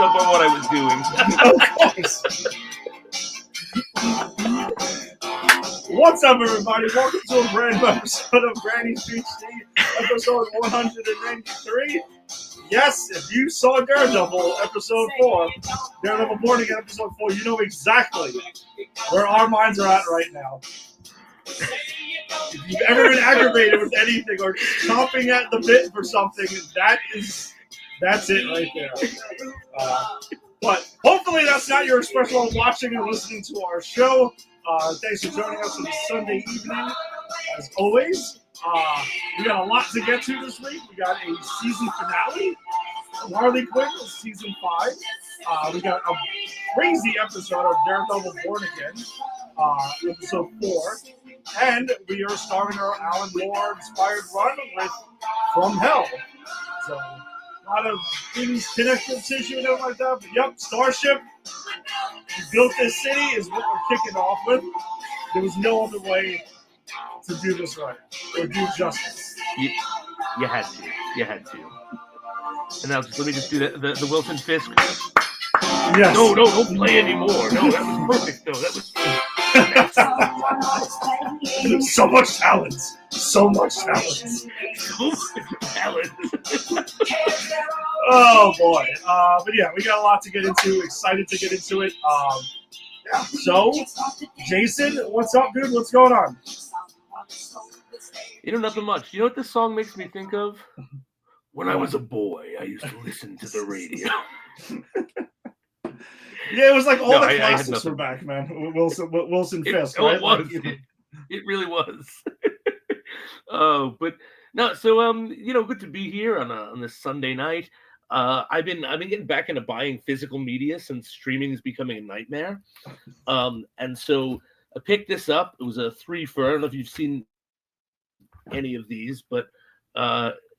up on what I was doing. Of course. What's up, everybody? Welcome to a brand new episode of Granny's PhD, episode 193. Yes, if you saw Daredevil, episode 4, Daredevil Born Again, episode 4, you know exactly where our minds are at right now. If you've ever been aggravated with anything or chomping at the bit for something, that's it right there. But hopefully that's not your expression while watching and listening to our show. Thanks for joining us on this Sunday evening, as always. We got a lot to get to this week. We got a season finale of Harley Quinn, season 5. We got a crazy episode of Daredevil Born Again, episode 4. And we are starting our Alan Moore-inspired run with From Hell. So, a lot of things, connective tissue and everything like that. But yep, Starship, we built this city is what we're kicking off with. There was no other way to do this right, or do justice. You had to. You had to. And now let me just do the Wilson Fisk. Yes. No, don't play anymore. No, that was perfect. No, that was... So much talent. So much talent. So much talent. Oh, boy. But yeah, we got a lot to get into. Excited to get into it. Yeah. So, Jason, what's up, dude? What's going on? You know, nothing much. You know what this song makes me think of? When I was a boy, I used to listen to the radio. Yeah, it was like all the classics were back, man. Wilson Fisk, right? It was. It really was. Oh, but no. So, good to be here on this Sunday night. I've been getting back into buying physical media since streaming is becoming a nightmare. And so I picked this up. It was a 3-for. I don't know if you've seen any of these, but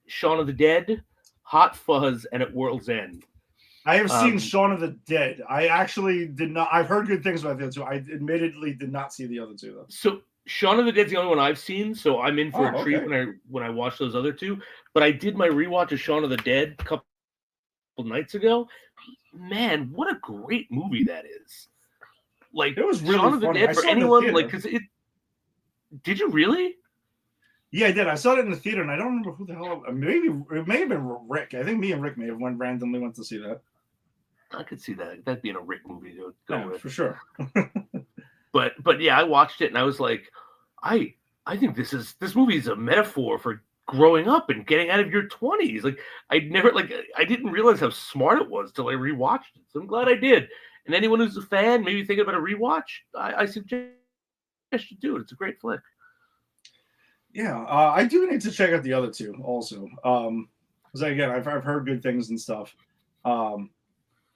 Shaun of the Dead, Hot Fuzz, and At World's End. I have seen Shaun of the Dead. I actually did not. I've heard good things about the other two. I admittedly did not see the other two, though. So Shaun of the Dead's the only one I've seen, so I'm in for a treat when I watch those other two. But I did my rewatch of Shaun of the Dead a couple nights ago. Man, what a great movie that is! Like, it was really Shaun of the funny. Dead for anyone, like, because it. Did you really? Yeah, I did. I saw it in the theater, and I don't remember who the hell. Maybe it may have been Rick. I think me and Rick may have randomly went to see that. I could see that. That'd be in a Rick movie, though. Yeah, for sure. But yeah, I watched it and I was like, I think this movie is a metaphor for growing up and getting out of your 20s. Like, I didn't realize how smart it was till I rewatched it. So I'm glad I did. And anyone who's a fan, maybe thinking about a rewatch, I suggest you do it. It's a great flick. Yeah, I do need to check out the other two also. Because again, I've heard good things and stuff.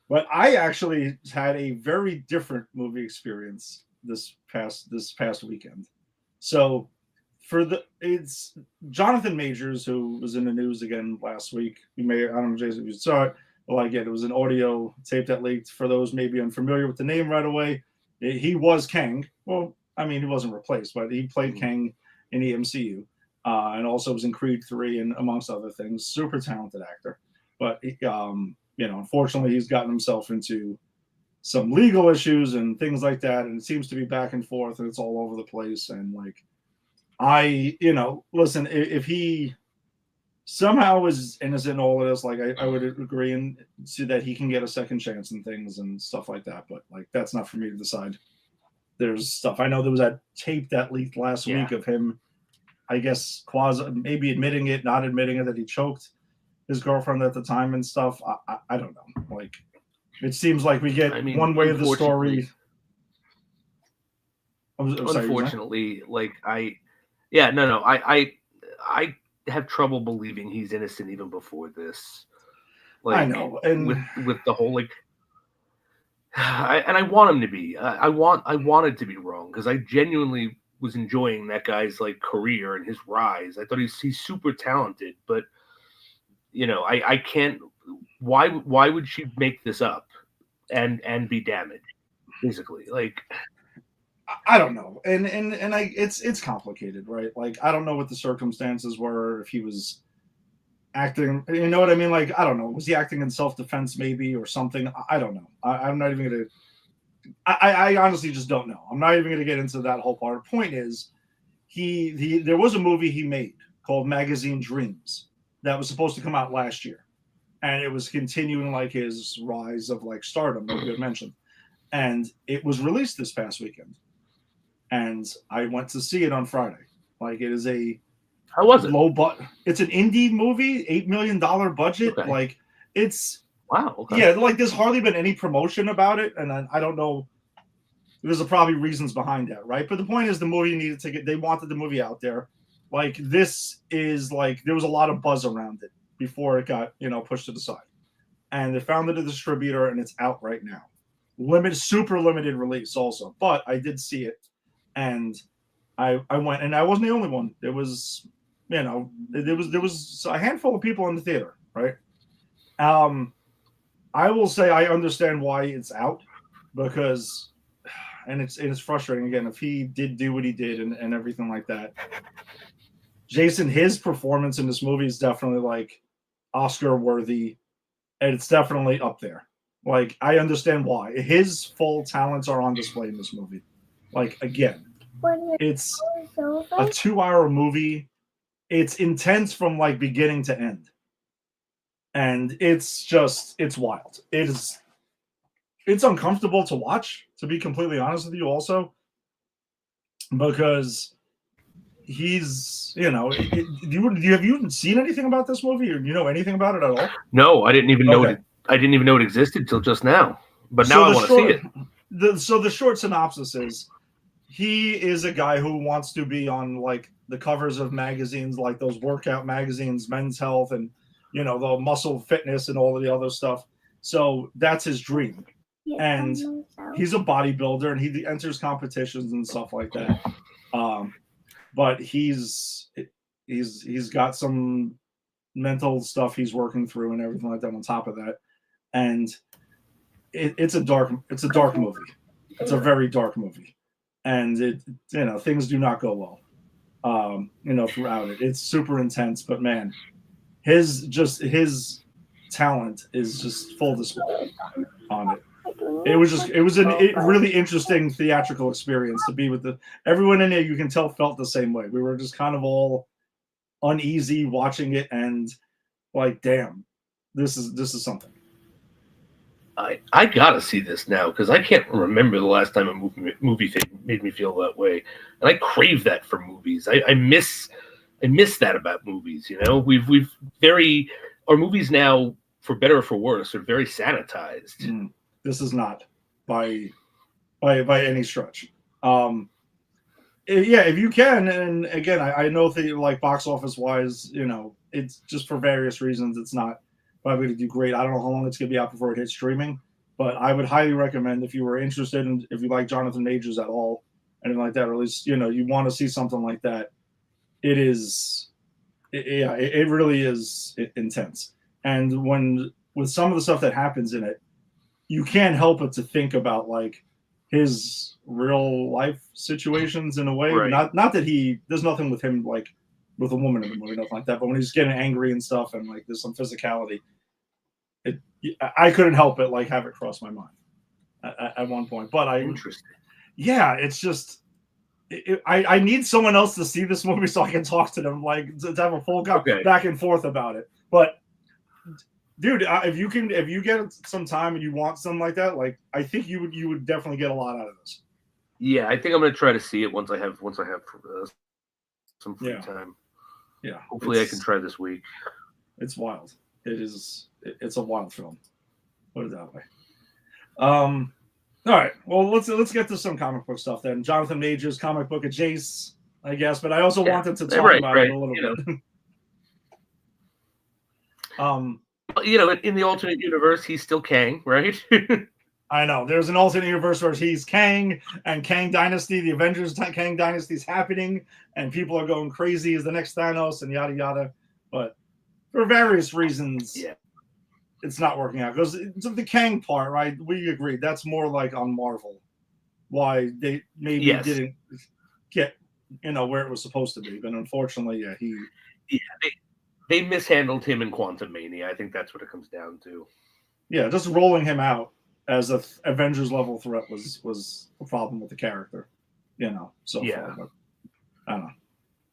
But I actually had a very different movie experience this past weekend. So it's Jonathan Majors, who was in the news again last week. I don't know, Jason, if you saw it. Well, again, it was an audio tape that leaked. For those maybe unfamiliar with the name right away, he was Kang. Well, I mean, he wasn't replaced, but he played Kang in the MCU, and also was in Creed 3 and amongst other things. Super talented actor, but unfortunately, he's gotten himself into some legal issues and things like that, and it seems to be back and forth, and it's all over the place. And listen, if he somehow is innocent in all of this, I would agree and see that he can get a second chance and things and stuff like that. But that's not for me to decide. There's stuff. I know there was that tape that leaked last week of him, I guess, maybe admitting it, not admitting it, that he choked his girlfriend at the time and stuff. I don't know. It seems like we get one way of the story. Unfortunately, I have trouble believing he's innocent even before this. I know, and with the whole I want him to be. I wanted to be wrong because I genuinely was enjoying that guy's career and his rise. I thought he's super talented, but I can't. Why would she make this up and be damaged? Basically, I don't know, and it's complicated, right? I don't know what the circumstances were. If he was acting. You know what I mean? Like, I don't know. Was he acting in self-defense maybe or something? I don't know. I'm not even going to. I honestly just don't know. I'm not even going to get into that whole part. Point is, there was a movie he made called Magazine Dreams that was supposed to come out last year, and it was continuing like his rise of like stardom, like you had mentioned, and it was released this past weekend, and I went to see it on Friday. Like, it is a How was it? It's an indie movie, $8 million budget. Okay. Like, it's Wow. Okay. yeah, like there's hardly been any promotion about it, and I don't know. There's probably reasons behind that, right? But the point is, the movie needed to get. They wanted the movie out there. Like, this is like there was a lot of buzz around it before it got pushed to the side, and they found it a distributor, and it's out right now. Super limited release also, but I did see it, and I went, and I wasn't the only one. There was there was a handful of people in the theater, right? I will say I understand why it's out, because, and it's frustrating again if he did do what he did and everything like that. Jason, his performance in this movie is definitely like Oscar worthy, and it's definitely up there. Like, I understand why his full talents are on display in this movie. Like, again, it's a 2-hour movie. It's intense from like beginning to end. And it's wild. It's uncomfortable to watch, to be completely honest with you, also, because he's, have you seen anything about this movie, or do you know anything about it at all? No, I didn't even know it. I didn't even know it existed till just now. But now I want to see it. So the short synopsis is, he is a guy who wants to be on like the covers of magazines, like those workout magazines, Men's Health, and the Muscle Fitness and all of the other stuff. So that's his dream. And he's a bodybuilder, and he enters competitions and stuff like that. But he's got some mental stuff he's working through and everything like that on top of that. And it's a dark movie. It's a very dark movie. And things do not go well. Throughout it. It's super intense, but man, his talent is just full display on it. It was a really interesting theatrical experience to be with everyone in there. You can tell felt the same way. We were just kind of all uneasy watching it, and like, damn, this is something. I gotta see this now, because I can't remember the last time a movie made me feel that way, and I crave that for movies. I miss that about movies. Our movies now, for better or for worse, are very sanitized. This is not by any stretch. If you can, and again, I know that like box office wise, it's just for various reasons, it's not probably going to do great. I don't know how long it's going to be out before it hits streaming, but I would highly recommend, if you were interested in, if you like Jonathan Majors at all, anything like that, or at least you want to see something like that. It really is intense, and with some of the stuff that happens in it, you can't help but to think about like his real life situations in a way. Right. Not that there's nothing with him like with a woman in the movie, nothing like that. But when he's getting angry and stuff, and like there's some physicality, I couldn't help it like have it cross my mind at one point. But Interesting. Yeah, it's just I need someone else to see this movie so I can talk to them, like to have a full back and forth about it. But dude, if you get some time and you want something like that, like I think you would definitely get a lot out of this. Yeah, I think I'm gonna try to see it once I have some free time. Yeah, hopefully I can try this week. It's wild. It's a wild film. Put it that way. All right. Well, let's get to some comic book stuff then. Jonathan Majors, comic book adjacent, I guess, but I also wanted to talk about it a little bit. In the alternate universe, he's still Kang, right? I know. There's an alternate universe where he's Kang, and Kang Dynasty, the Avengers Kang Dynasty is happening, and people are going crazy as the next Thanos and yada yada. But for various reasons, it's not working out. Because the Kang part, right? We agreed that's more like on Marvel, why they maybe didn't get where it was supposed to be. But unfortunately, They mishandled him in Quantum Mania. I think that's what it comes down to. Yeah, just rolling him out as a Avengers level threat was a problem with the character, so Yeah. far. But I don't know.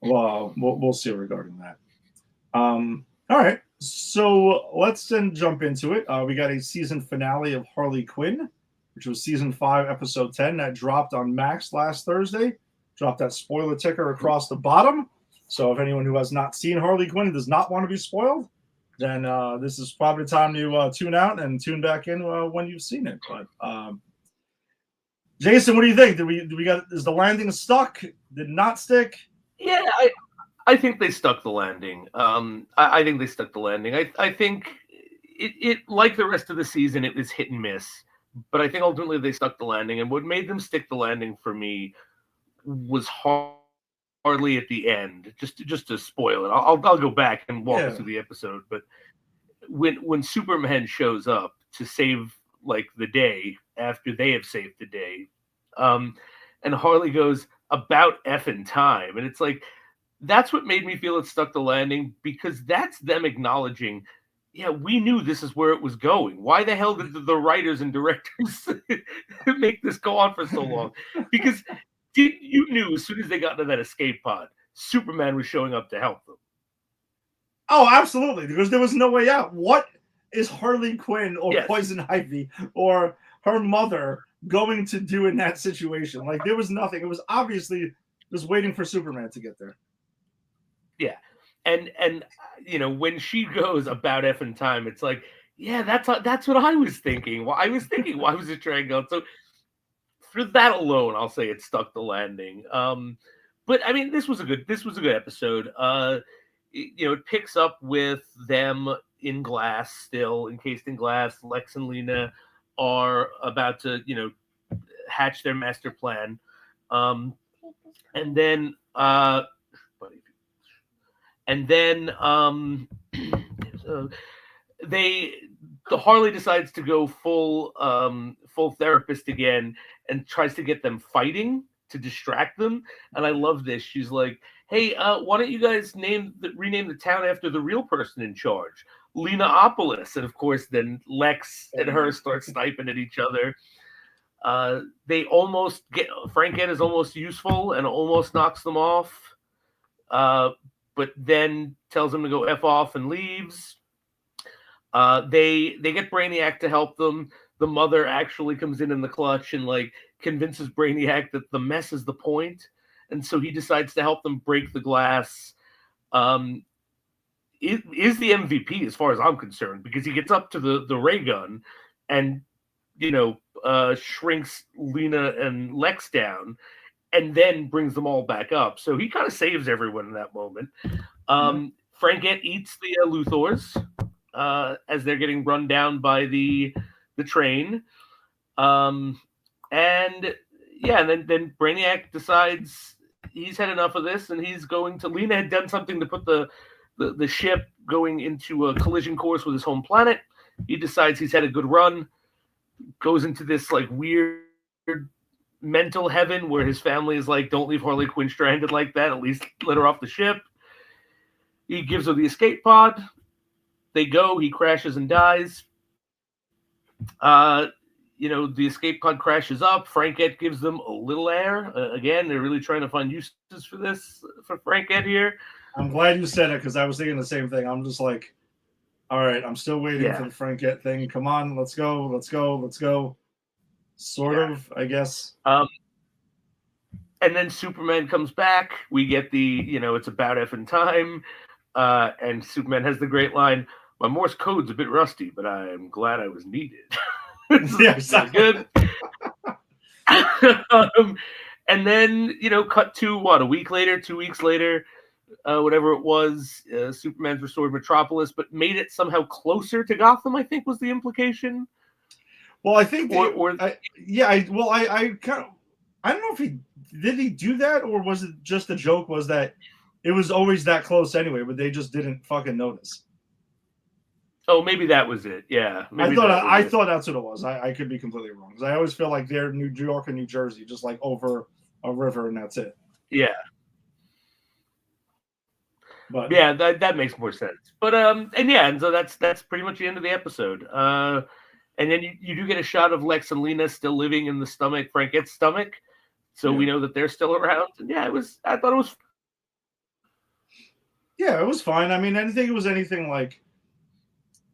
Well, we'll see regarding that. All right, so let's then jump into it. We got a season finale of Harley Quinn, which was season 5, episode 10, that dropped on Max last Thursday. Dropped that spoiler ticker across the bottom. So if anyone who has not seen Harley Quinn and does not want to be spoiled, then this is probably the time to tune out and tune back in when you've seen it. But Jason, what do you think? Is the landing stuck? Did it not stick? Yeah, I think they stuck the landing. I think they stuck the landing. I think it like the rest of the season, it was hit and miss. But I think ultimately they stuck the landing. And what made them stick the landing for me was hardly at the end. Just to spoil it, I'll go back and walk us through the episode. But when Superman shows up to save like the day after they have saved the day, and Harley goes about effing time, and it's like that's what made me feel it stuck the landing, because that's them acknowledging, yeah, we knew this is where it was going. Why the hell did the writers and directors make this go on for so long? Because you knew as soon as they got into that escape pod, Superman was showing up to help them. Oh, absolutely, because there was no way out. What is Harley Quinn or Poison Ivy or her mother going to do in that situation? Like, there was nothing. It was obviously just waiting for Superman to get there. Yeah. And when she goes about effing time, it's like, yeah, that's what I was thinking. Well, I was thinking, why was it trying to go? So for that alone, I'll say it stuck the landing. But I mean, this was a good episode. It picks up with them in glass, still encased in glass. Lex and Lena are about to, hatch their master plan. And then the Harley decides to go full therapist again and tries to get them fighting to distract them. And I love this. She's like, hey, why don't you guys rename the town after the real person in charge, Lenaopolis? And of course, then Lex and her start sniping at each other. They almost Frankette is almost useful and almost knocks them off. But then tells them to go F off and leaves. They get Brainiac to help them. The mother actually comes in the clutch and like convinces Brainiac that the mess is the point. And so he decides to help them break the glass. It is the MVP as far as I'm concerned, because he gets up to the ray gun and, shrinks Lena and Lex down, and then brings them all back up. So he kind of saves everyone in that moment. Frankette eats the Luthors as they're getting run down by the train. And then Brainiac decides he's had enough of this, and he's going to. Lena had done something to put the ship going into a collision course with his home planet. He decides he's had a good run, goes into this like weird mental heaven where his family is like, don't leave Harley Quinn stranded like that, at least let her off the ship. He gives her the escape pod. They go, he crashes and dies. The escape pod crashes up. Frankette gives them a little air. Again, they're really trying to find uses for Frankette here. I'm glad you said it, because I was thinking the same thing. I'm just like, all right, I'm still waiting for the Frankette thing. Come on, let's go. Sort of, I guess. And then Superman comes back. We get the, it's about effing time. And Superman has the great line, my Morse code's a bit rusty, but I'm glad I was needed. Yeah, exactly. Good. And then, cut to a week later, 2 weeks later, whatever it was, Superman's restored Metropolis, but made it somehow closer to Gotham, I think was the implication. Well, I think, I don't know if he do that, or was it just a joke? Was that it was always that close anyway, but they just didn't fucking notice. Oh, maybe that was it. Yeah, I thought that's what it was. I could be completely wrong, because I always feel like they're New York and New Jersey, just like over a river, and that's it. Yeah. But Yeah, that makes more sense. But and so that's pretty much the end of the episode. And then you do get a shot of Lex and Lena still living in the stomach, Frankette's stomach. So yeah. we know that they're still around. And yeah, I thought it was. Yeah, it was fine. I mean, I didn't think it was anything like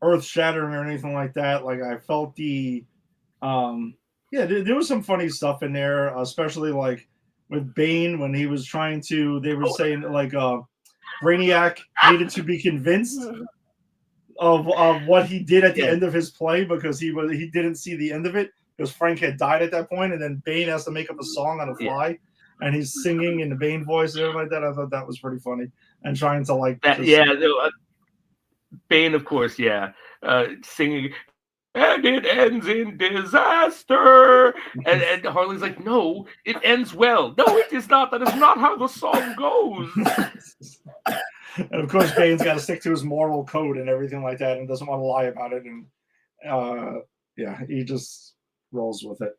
earth shattering or anything like that. Like I felt um yeah, there was some funny stuff in there, especially like with Bane when he was trying to they were Oh, saying like Brainiac needed to be convinced of what he did at the yeah, end of his play because he didn't see the end of it because Frank had died at that point, and then Bane has to make up a song on the yeah. fly, and he's singing in the Bane voice and everything like that. I thought that was pretty funny, and trying to like That just yeah, no, Bane, of course, yeah, singing, and it ends in disaster. And Harley's like, no, it ends well. No, it is not. That is not how the song goes. and of course Bane's got to stick to his moral code and everything like that, and doesn't want to lie about it, and yeah, he just rolls with it.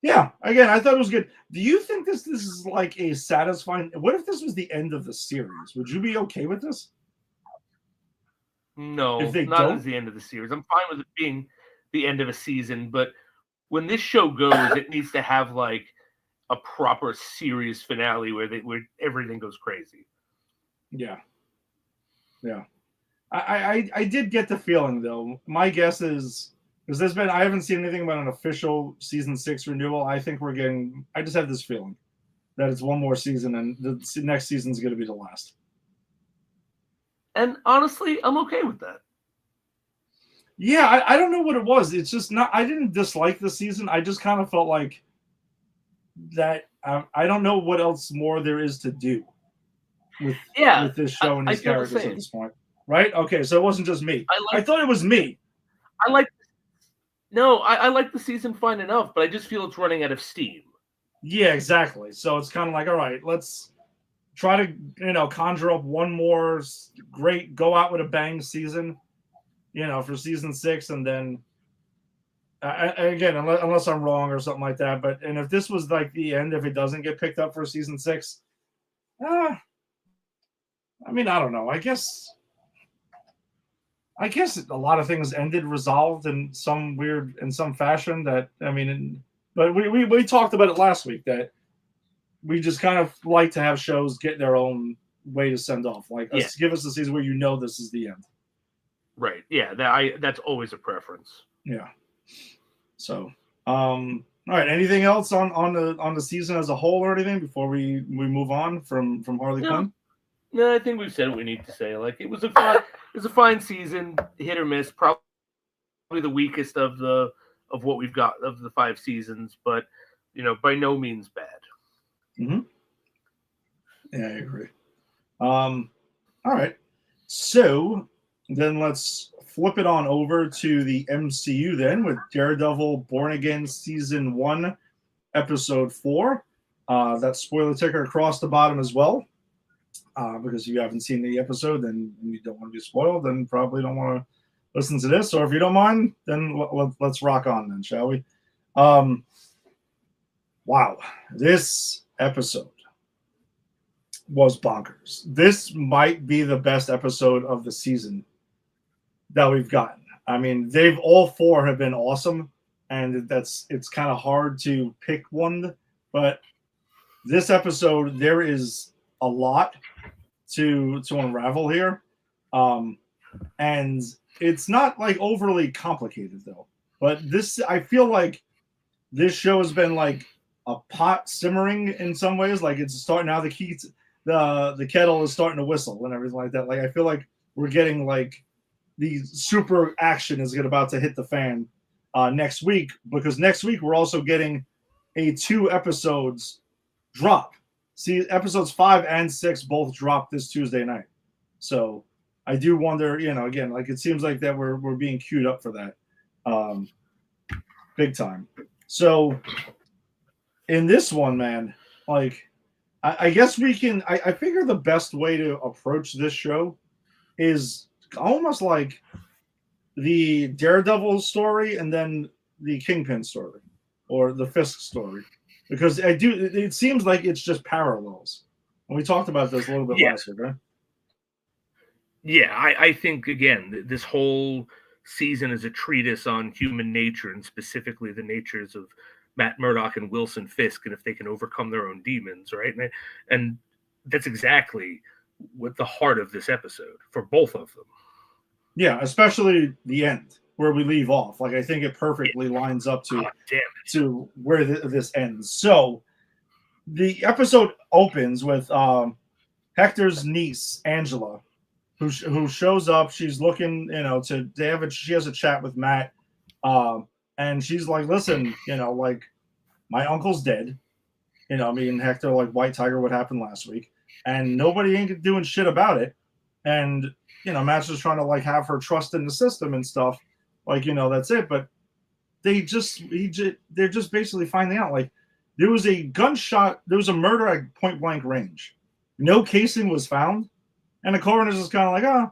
Yeah, again, I thought it was good. Do you think this is like a satisfying? What if this was the end of the series? Would you be okay with this if No, they not don't? as the end of the series. I'm fine with it being the end of a season, but when this show goes, it needs to have like a proper series finale where everything goes crazy. Yeah, yeah. I did get the feeling though. My guess is because I haven't seen anything about an official season 6 renewal. I think we're getting. I just have this feeling that it's one more season and the next season is going to be the last. And honestly, I'm okay with that. Yeah, I don't know what it was. It's just not. I didn't dislike the season. I just kind of felt like that. I don't know what else more there is to do with Yeah, this show and I these feel the characters at same. this point. Right? Okay, so it wasn't just me. I I like thought it was me. I like no, I like the season fine enough, but I just feel it's running out of steam. Yeah, exactly. So it's kind of like, all right, let's try to conjure up one more great go out with a bang season, for season 6, and then again, unless I'm wrong or something like that. But and if this was like the end, if it doesn't get picked up for season 6, uh, I mean, I don't know. I guess a lot of things ended resolved in some fashion that I mean, but we talked about it last week that we just kind of like to have shows get their own way to send off. Like, Yeah, give us a season where this is the end. right. Yeah, that's always a preference. Yeah. So, all right. Anything else on the season as a whole or anything before we move on from Harley No, Quinn? no, I think we've said what we need to say. Like it was a fine season, hit or miss. Probably the weakest of what we've got of the 5 seasons, but by no means bad. Mm-hmm. Yeah, I agree. All right. So then let's flip it on over to the MCU then with Daredevil Born Again Season 1, Episode 4. That spoiler ticker across the bottom as well. Because if you haven't seen the episode, then you don't want to be spoiled, then probably don't want to listen to this. Or if you don't mind, then let's rock on then, shall we? Wow. This episode was bonkers. This might be the best episode of the season that we've gotten. I mean, they've all 4 have been awesome, and it's kind of hard to pick one, but this episode there is a lot to unravel here, and it's not like overly complicated though. But I feel like this show has been like a pot simmering in some ways. Like it's starting now. The kettle is starting to whistle and everything like that. Like I feel like we're getting like the super action is about to hit the fan next week, because next week we're also getting a 2 episodes drop. See, episodes 5 and 6 both dropped this Tuesday night. So I do wonder, again, like it seems like that we're being queued up for that, big time. So in this one, man, like I guess we can. I figure the best way to approach this show is almost like the Daredevil story and then the Kingpin story or the Fisk story, because it seems like it's just parallels. And we talked about this a little bit Yeah. last week, right? Yeah, I think again this whole season is a treatise on human nature and specifically the natures of Matt Murdock and Wilson Fisk, and if they can overcome their own demons, right? And that's exactly what the heart of this episode for both of them. Yeah, especially the end where we leave off. Like I think it perfectly Yeah. lines up God damn it. to where this ends. So the episode opens with Hector's niece Angela, who shows up. She's looking, she has a chat with Matt, and she's like, "Listen, like my uncle's dead. Me and Hector, like White Tiger, what happened last week, and nobody ain't doing shit about it. And Matt's just trying to like have her trust in the system and stuff. Like that's it. But they're just basically finding out like there was a gunshot, there was a murder at point blank range. No casing was found, and the coroner's just kind of like,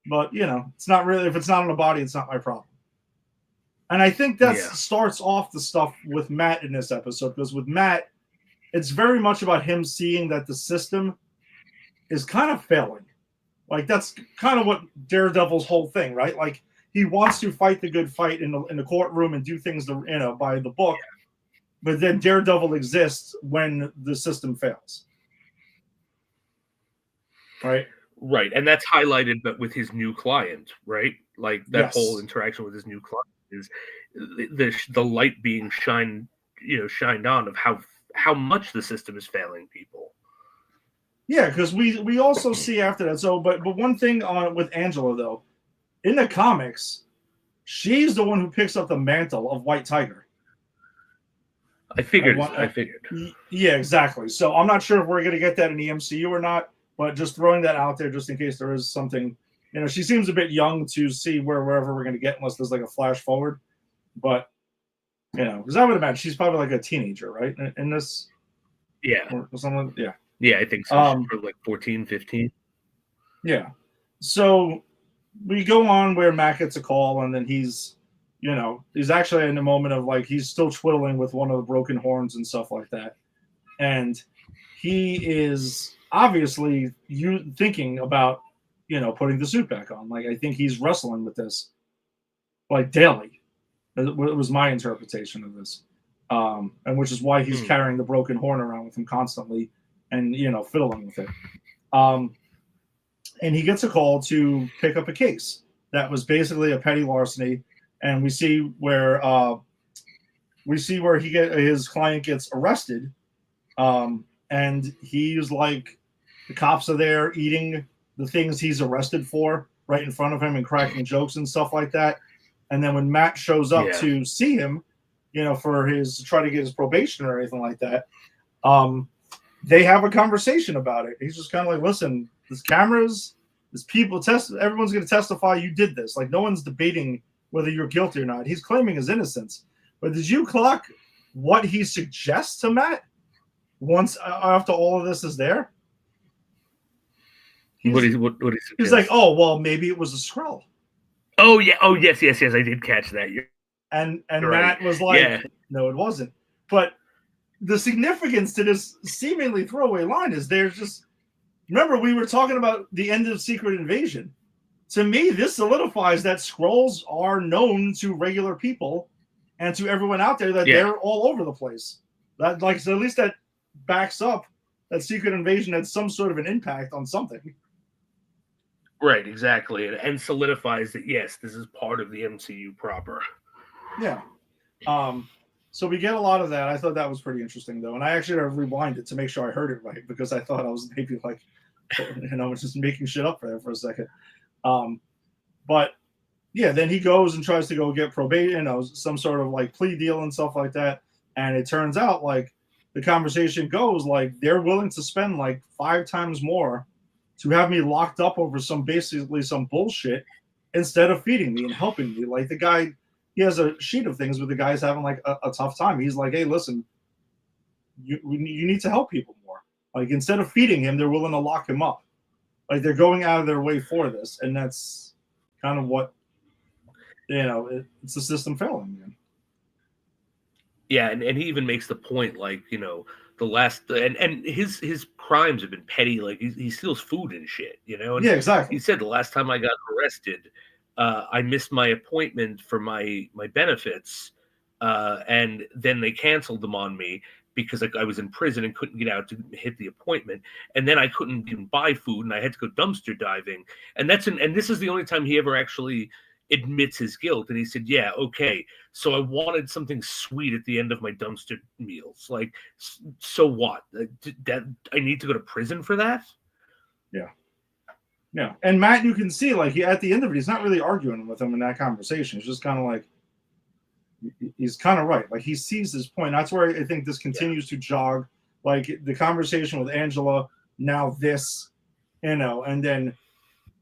but it's not really, if it's not on the body, it's not my problem. And I think that starts off the stuff with Matt in this episode, because with Matt, it's very much about him seeing that the system is kind of failing. Like that's kind of what Daredevil's whole thing, right? Like he wants to fight the good fight in the courtroom and do things by the book, but then Daredevil exists when the system fails, right? Right, and that's highlighted, but with his new client, right? Like that whole interaction with his new client is the light being shined on of how much the system is failing people. Yeah, because we also see after that. So, but one thing with Angela though, in the comics, she's the one who picks up the mantle of White Tiger. I figured. Yeah, exactly. So I'm not sure if we're gonna get that in the MCU or not, but just throwing that out there just in case there is something. She seems a bit young to see wherever we're gonna get unless there's like a flash forward. But because I would imagine she's probably like a teenager, right? In this. Yeah. Or someone. Yeah. Yeah, I think so. For like 14, 15. Yeah. So we go on where Matt gets a call, and then he's actually in a moment of like he's still twiddling with one of the broken horns and stuff like that, and he is obviously thinking about putting the suit back on. Like I think he's wrestling with this like daily. It was my interpretation of this, and which is why he's carrying the broken horn around with him constantly and fiddling with it. And he gets a call to pick up a case that was basically a petty larceny, and we see where his client gets arrested, and he's like, the cops are there eating the things he's arrested for right in front of him and cracking jokes and stuff like that. And then when Matt shows up to see him, to try to get his probation or anything like that, they have a conversation about it. He's just kind of like, listen, there's cameras, there's people everyone's going to testify you did this. Like no one's debating whether you're guilty or not. He's claiming his innocence. But did you clock what he suggests to Matt once after all of this is there? What he he's like, oh, well, maybe it was a Skrull. Oh, yeah. Oh, yes. I did catch that. And Matt was like, no, it wasn't. But the significance to this seemingly throwaway line is remember we were talking about the end of Secret Invasion. To me, this solidifies that Skrulls are known to regular people and to everyone out there that they're all over the place. That so at least that backs up that Secret Invasion had some sort of an impact on something. Right, exactly. And solidifies that, yes, this is part of the MCU proper. Yeah. So we get a lot of that. I thought that was pretty interesting, though. And I actually rewinded to make sure I heard it right because I thought I was maybe like, just making shit up there for a second. But yeah, then he goes and tries to go get probation, some sort of like plea deal and stuff like that. And it turns out like the conversation goes like they're willing to spend like 5 times more to have me locked up over some bullshit instead of feeding me and helping me. Like the guy, he has a sheet of things where the guy's having like a tough time. He's like, hey, listen, you need to help people more. Like instead of feeding him, they're willing to lock him up. Like they're going out of their way for this. And that's kind of what, it's the system failing. Man. Yeah. And he even makes the point like, the last and his crimes have been petty. Like he steals food and shit, and Yeah, he exactly. said the last time I got arrested, I missed my appointment for my benefits, and then they canceled them on me because I was in prison and couldn't get out to hit the appointment, and then I couldn't even buy food, and I had to go dumpster diving, and this is the only time he ever actually admits his guilt, and he said, "Yeah, okay, so I wanted something sweet at the end of my dumpster meals. Like, so what? That I need to go to prison for that?" Yeah. Yeah. And Matt, you can see, like, at the end of it, he's not really arguing with him in that conversation. It's just kind of like, he's kind of right. Like, he sees his point. That's where I think this continues to jog. Like, the conversation with Angela, now this, and then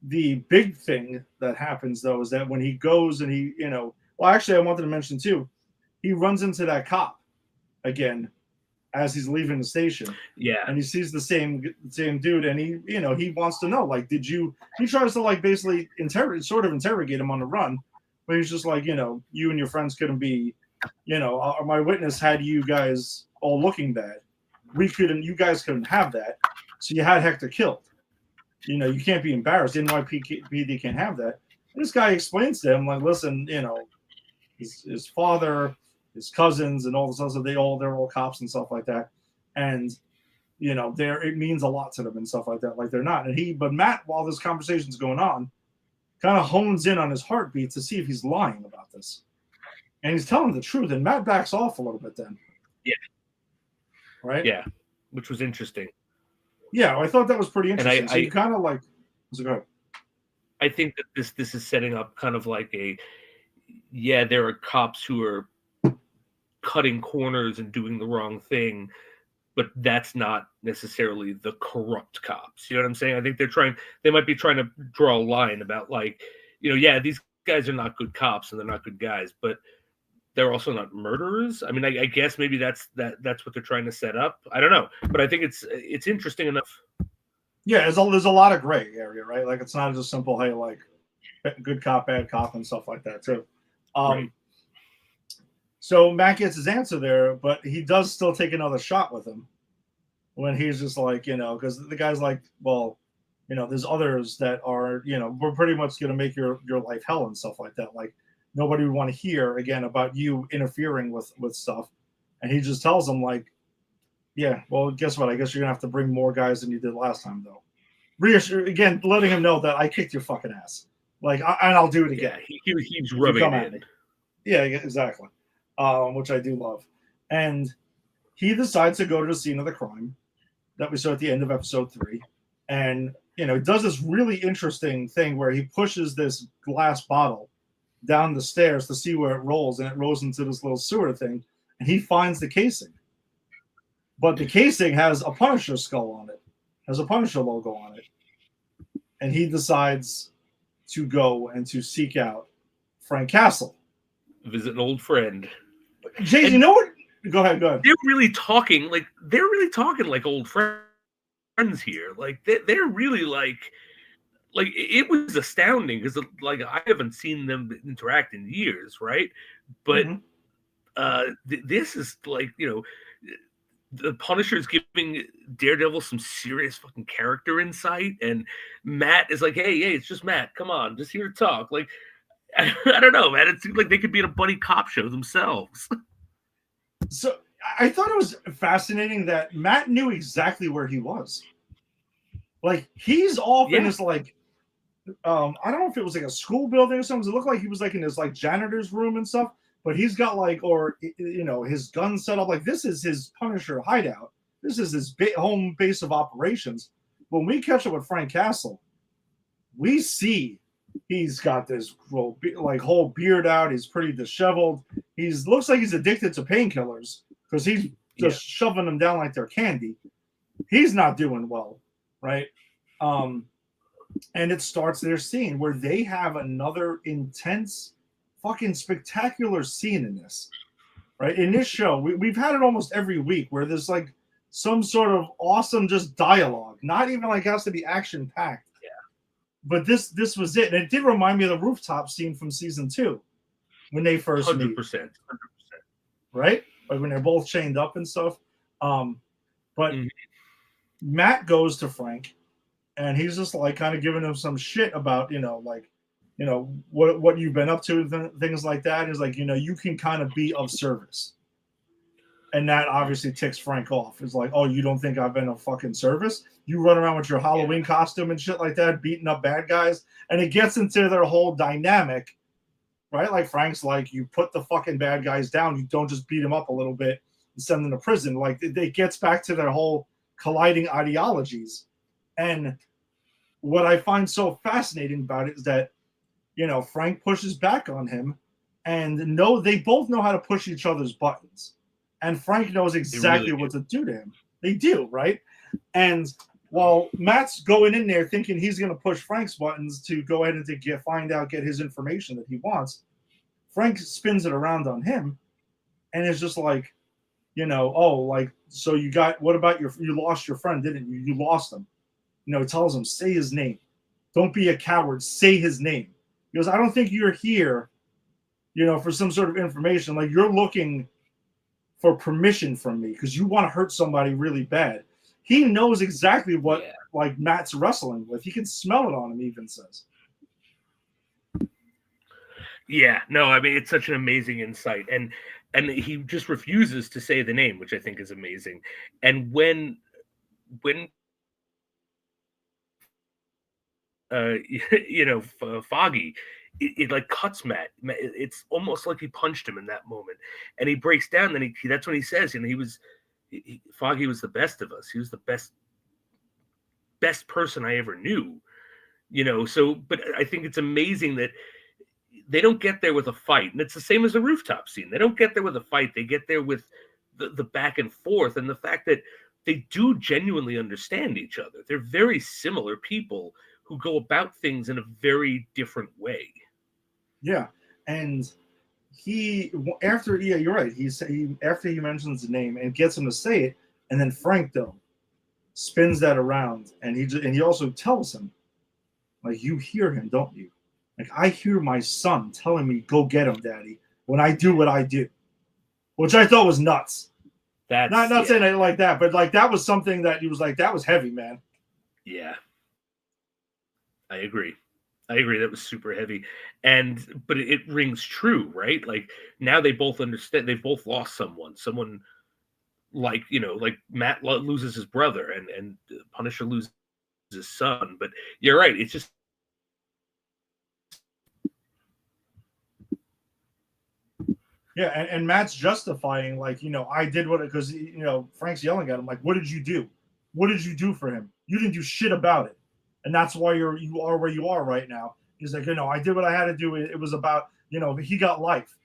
the big thing that happens, though, is that when he goes and well, actually, I wanted to mention, too, he runs into that cop again as he's leaving the station. Yeah. And he sees the same dude, and he wants to know, like, he tries to, like, basically interrogate him on the run, but he's just like, you and your friends couldn't be, my witness had you guys all looking bad. You guys couldn't have that. So you had Hector killed. You can't be embarrassed. NYPD can't have that. And this guy explains to him, like, listen, his father, his cousins, and all this other, they're all cops and stuff like that. And, it means a lot to them and stuff like that. Like, they're not. But Matt, while this conversation's going on, kind of hones in on his heartbeat to see if he's lying about this. And he's telling the truth. And Matt backs off a little bit then. Yeah. Right? Yeah. Which was interesting. Yeah, I thought that was pretty interesting. And so you kind of like, so go ahead. I think that this is setting up kind of like there are cops who are cutting corners and doing the wrong thing, but that's not necessarily the corrupt cops. You know what I'm saying? I think they might be trying to draw a line about, like, these guys are not good cops and they're not good guys, but they're also not murderers. I mean, I guess maybe that's what they're trying to set up. I don't know, but I think it's interesting enough. Yeah, there's a lot of gray area, right? Like, it's not just simple, hey, like, good cop, bad cop, and stuff like that too. Right. So Matt gets his answer there, but he does still take another shot with him when he's just like, because the guy's like, well, there's others that are, we're pretty much going to make your life hell and stuff like that. Like, nobody would want to hear again about you interfering with stuff. And he just tells him, like, yeah, well, guess what? I guess you're going to have to bring more guys than you did last time, though. Again, letting him know that I kicked your fucking ass. Like, and I'll do it again. Yeah, he's rubbing it in. Yeah, exactly. Which I do love. And he decides to go to the scene of the crime that we saw at the end of episode 3. And, does this really interesting thing where he pushes this glass bottle down the stairs to see where it rolls, and it rolls into this little sewer thing, and he finds the casing. But the casing has a Punisher skull on it, has a Punisher logo on it. And he decides to go and to seek out Frank Castle. Visit an old friend. Jay, you know what? Go ahead. They're really talking like old friends here. Like, they're really like it was astounding because, like, I haven't seen them interact in years, right? But this is like, the Punisher's giving Daredevil some serious fucking character insight, and Matt is like, hey, it's just Matt. Come on, just here to talk. Like, I don't know, man. It seems like they could be in a buddy cop show themselves. So I thought it was fascinating that Matt knew exactly where he was. Like, he's off in this, like, I don't know if it was like a school building or something. It looked like he was like in his, like, janitor's room and stuff. But he's got, like, his gun set up. Like, this is his Punisher hideout. This is his home base of operations. When we catch up with Frank Castle, we see he's got this whole beard out. He's pretty disheveled. Looks like he's addicted to painkillers because he's just shoving them down like they're candy. He's not doing well, right? And it starts their scene where they have another intense, fucking spectacular scene in this, right? In this show, we've had it almost every week where there's, like, some sort of awesome just dialogue. Not even like it has to be action packed. Yeah. But this was it, and it did remind me of the rooftop scene from season 2 when they first 100%. meet. Right? Like when they're both chained up and stuff. But Mhm. Matt goes to Frank, and he's just like kind of giving him some shit about like what you've been up to, things like that. He's like, you can kind of be of service, and that obviously ticks Frank off. It's like, oh, you don't think I've been of fucking service? You run around with your Halloween costume and shit like that, beating up bad guys, and it gets into their whole dynamic, right? Like Frank's like, you put the fucking bad guys down. You don't just beat them up a little bit and send them to prison. Like it gets back to their whole colliding ideologies. And what I find so fascinating about it is that, Frank pushes back on him, and no, they both know how to push each other's buttons. And Frank knows They really exactly do. what to do to him. They do, right? And while Matt's going in there thinking he's going to push Frank's buttons to go ahead and to get his information that he wants, Frank spins it around on him, and it's just like, oh, like, so what about you lost your friend, didn't you? You lost him. He tells him, say his name. Don't be a coward. Say his name. He goes, I don't think you're here, for some sort of information. Like, you're looking for permission from me because you want to hurt somebody really bad. He knows exactly what like Matt's wrestling with. He can smell it on him, he even says. Yeah, no, I mean, it's such an amazing insight, and he just refuses to say the name, which I think is amazing. And when Foggy, it like cuts Matt. It's almost like he punched him in that moment, and he breaks down. Then that's when he says, Foggy was the best of us. He was the best person I ever knew. So, but I think it's amazing that they don't get there with a fight, and it's the same as the rooftop scene. They don't get there with a fight. They get there with the back and forth, and the fact that they do genuinely understand each other. They're very similar people who go about things in a very different way. Yeah, and you're right. After he mentions the name and gets him to say it, and then Frank though spins that around, and he also tells him, like, you hear him, don't you? Like, I hear my son telling me, go get him, Daddy, when I do what I do, which I thought was nuts. Not saying it like that, but like that was something that he was like, that was heavy, man. Yeah, I agree. That was super heavy, but it rings true, right? Like now they both understand. They've both lost someone like like Matt loses his brother, and Punisher loses his son. But you're right. It's just yeah, and Matt's justifying, like, I did what, because Frank's yelling at him, like, what did you do? What did you do for him? You didn't do shit about it, and that's why you are where you are right now. He's like, I did what I had to do. It was about, he got life.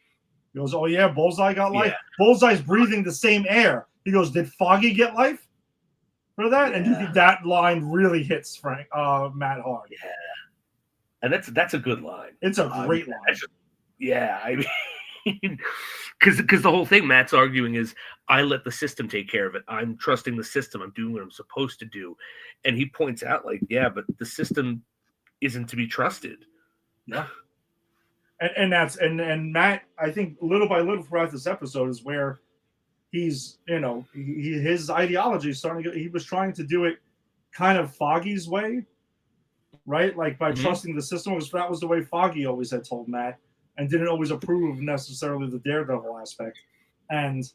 He goes, oh yeah, Bullseye got life. Bullseye's breathing the same air. He goes, did Foggy get life for that? Yeah. And that line really hits Matt hard. Yeah, and that's a good line. It's a great line. I mean, because the whole thing Matt's arguing is, I let the system take care of it. I'm trusting the system. I'm doing what I'm supposed to do. And he points out, like, yeah, but the system isn't to be trusted. Yeah. And that's and Matt, I think little by little throughout this episode is where he's, his ideology is starting to he was trying to do it kind of Foggy's way, right? Like by trusting the system, because that was the way Foggy always had told Matt, and didn't always approve of necessarily the Daredevil aspect. And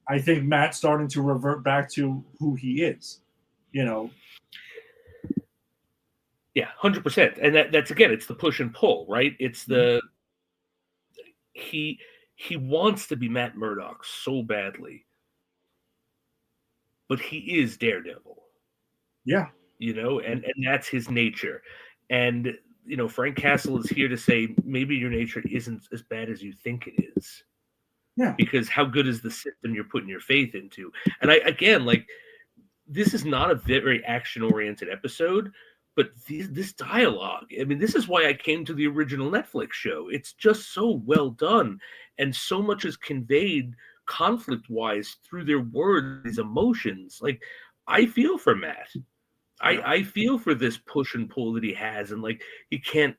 I think Matt's starting to revert back to who he is, Yeah, 100%. And that's again, it's the push and pull, right? It's the he wants to be Matt Murdock so badly, but he is Daredevil. Yeah. And that's his nature. And Frank Castle is here to say, maybe your nature isn't as bad as you think it is. Yeah. Because how good is the system you're putting your faith into? And this is not a very action-oriented episode, but this dialogue, I mean, this is why I came to the original Netflix show. It's just so well done, and so much is conveyed conflict-wise through their words, these emotions. Like, I feel for Matt. I feel for this push and pull that he has, and like he can't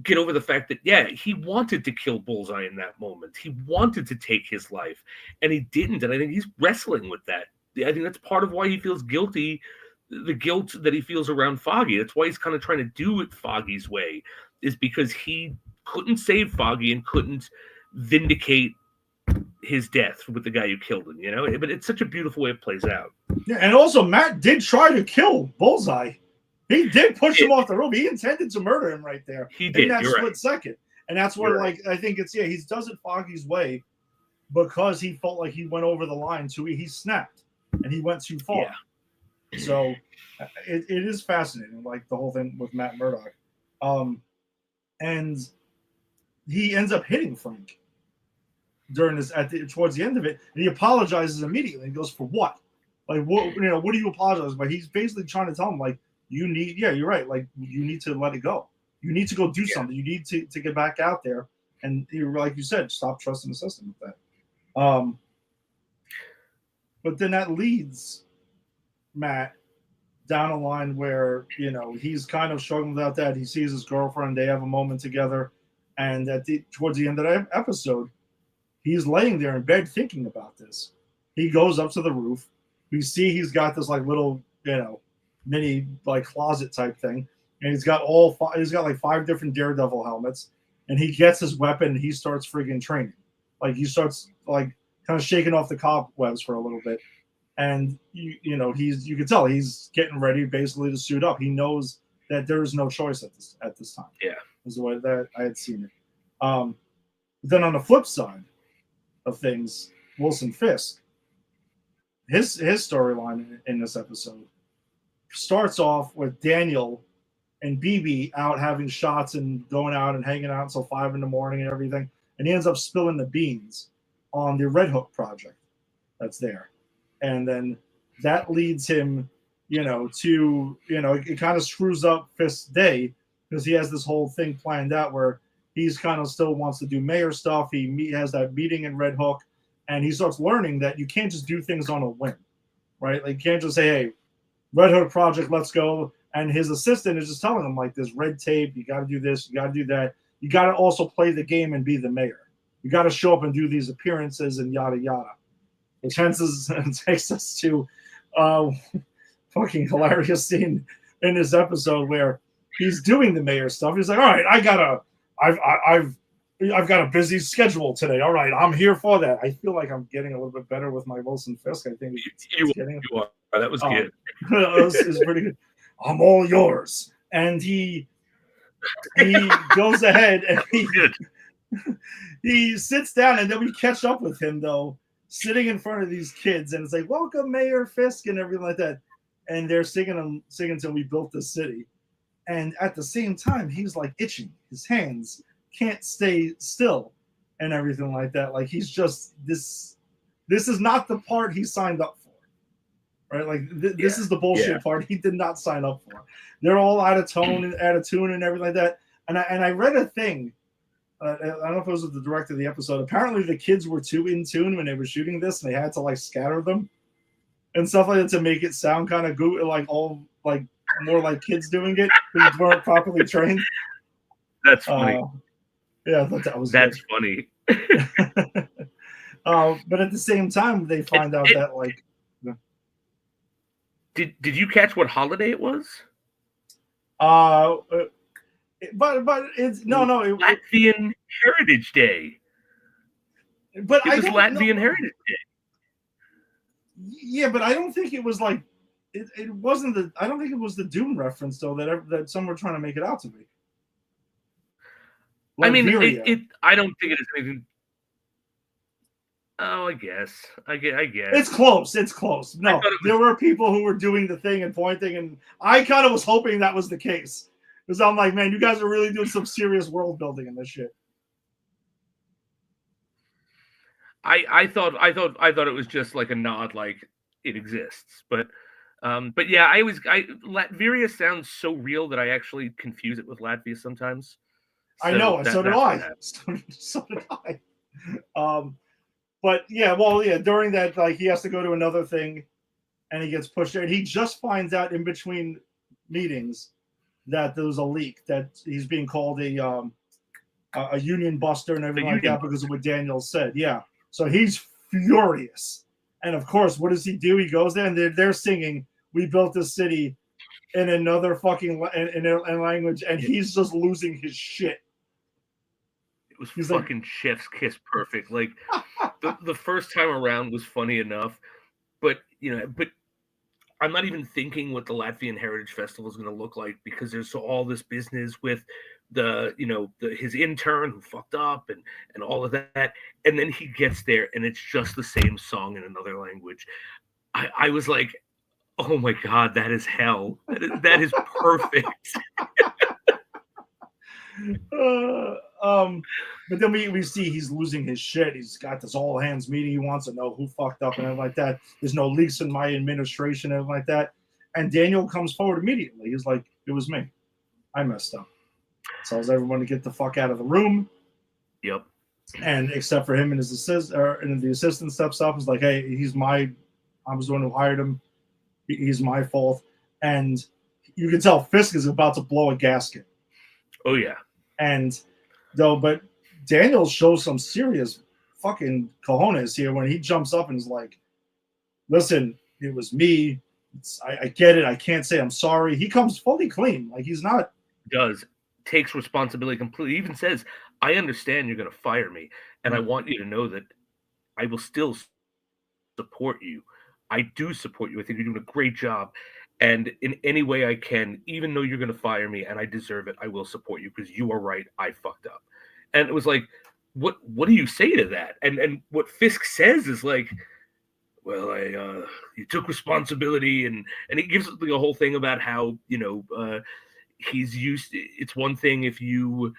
get over the fact that he wanted to kill Bullseye in that moment. He wanted to take his life, and he didn't. And I think he's wrestling with that I think that's part of why he feels guilty, the guilt that he feels around Foggy. That's why he's kind of trying to do it Foggy's way, is because he couldn't save Foggy and couldn't vindicate his death with the guy who killed him, But it's such a beautiful way it plays out. Yeah, and also Matt did try to kill Bullseye. He did push him off the rope. He intended to murder him right there. He did. In that split right. second. And that's where, I think it's, he does it Foggy's way because he felt like he went over the line. So he snapped and he went too far. Yeah. So it is fascinating, like the whole thing with Matt Murdock. And he ends up hitting Frank during this towards the end of it, and he apologizes immediately. He goes, "For what? Like, what do you apologize?" But he's basically trying to tell him, like, you're right. Like, you need to let it go. You need to go do something. You need to get back out there. And like you said, stop trusting the system with that. But then that leads Matt down a line where, he's kind of struggling without that. He sees his girlfriend. They have a moment together. And towards the end of the episode, he's laying there in bed thinking about this. He goes up to the roof. We see he's got this like little, mini like closet type thing. And he's got like 5 different Daredevil helmets. And he gets his weapon and he starts friggin' training. Like he starts like kind of shaking off the cobwebs for a little bit. And you can tell he's getting ready basically to suit up. He knows that there is no choice at this time. Yeah. Is the way that I had seen it. But then on the flip side of things, Wilson Fisk, his storyline in this episode starts off with Daniel and BB out having shots and going out and hanging out until 5 a.m. and everything. And he ends up spilling the beans on the Red Hook project that's there. And then that leads him, to, it kind of screws up Fisk's day because he has this whole thing planned out where he's kind of still wants to do mayor stuff. He has that meeting in Red Hook, and he starts learning that you can't just do things on a whim, right? Like, you can't just say, hey, Red Hook project, let's go. And his assistant is just telling him, like, this red tape, you got to do this, you got to do that. You got to also play the game and be the mayor. You got to show up and do these appearances and yada, yada. Which takes us to fucking hilarious scene in this episode where he's doing the mayor stuff. He's like, all right, I've got a busy schedule today. All right, I'm here for that. I feel like I'm getting a little bit better with my Wilson Fisk. I think you are. That was good. This is pretty good. I'm all yours. And he goes ahead and he sits down, and then we catch up with him though, sitting in front of these kids, and it's like, welcome, Mayor Fisk, and everything like that. And they're singing till we built the city. And at the same time, he's like itching. His hands can't stay still and everything like that. Like, he's just this is not the part he signed up for. Right? Like this is the bullshit part he did not sign up for. They're all out of tune and everything like that. And I read a thing. I don't know if it was the director of the episode. Apparently the kids were too in tune when they were shooting this, and they had to like scatter them and stuff like that to make it sound kind of like all like more like kids doing it because weren't properly trained. That's funny. Yeah, I thought that was funny. But at the same time, they find out that like. Did you catch what holiday it was? But it's Latvian Heritage Day. But it was Latvian Heritage Day. Yeah, but I don't think it was like it wasn't I don't think it was the Doom reference though that some were trying to make it out to be. Like, I mean, I don't think it is anything. Oh, I guess. It's close. It's close. No, there were people who were doing the thing and pointing, and I kind of was hoping that was the case. Because I'm like, man, you guys are really doing some serious world building in this shit. I thought it was just like a nod, like it exists. But yeah, Latveria sounds so real that I actually confuse it with Latvia sometimes. So I know, so did I. So did I. But yeah, during that, like, he has to go to another thing, and he gets pushed there, and he just finds out in between meetings that there was a leak, that he's being called a union buster and everything like that because of what Daniel said. Yeah, so he's furious, And of course, what does he do? He goes there and they're singing, "We built this city," in another fucking in a language, and he's just losing his shit. It was He's like, fucking chef's kiss perfect. Like the first time around was funny enough, but but I'm not even thinking what the Latvian Heritage Festival is going to look like because there's all this business with his intern who fucked up and all of that, and then he gets there and it's just the same song in another language. I was like, oh my god, that is hell. That is perfect. But then we see he's losing his shit. He's got this all hands meeting. He wants to know who fucked up and everything like that. There's no leaks in my administration and everything like that. And Daniel comes forward immediately. He's like, "It was me. I messed up." Tells everyone to get the fuck out of the room. Yep. And except for him and his the assistant steps up. Is like, "Hey, I was the one who hired him. He's my fault." And you can tell Fisk is about to blow a gasket. Oh yeah. And but Daniel shows some serious fucking cojones here when he jumps up and is like, "Listen, it was me. I get it. I can't say I'm sorry." He comes fully clean. Like he's not. Takes responsibility completely. He even says, "I understand you're going to fire me, and I want you to know that I will still support you. I do support you. I think you're doing a great job. And in any way I can, even though you're going to fire me and I deserve it, I will support you because you are right. I fucked up." And it was like, what do you say to that? And what Fisk says is like, "Well, you took responsibility," and he gives the whole thing about how he's used. It's one thing if you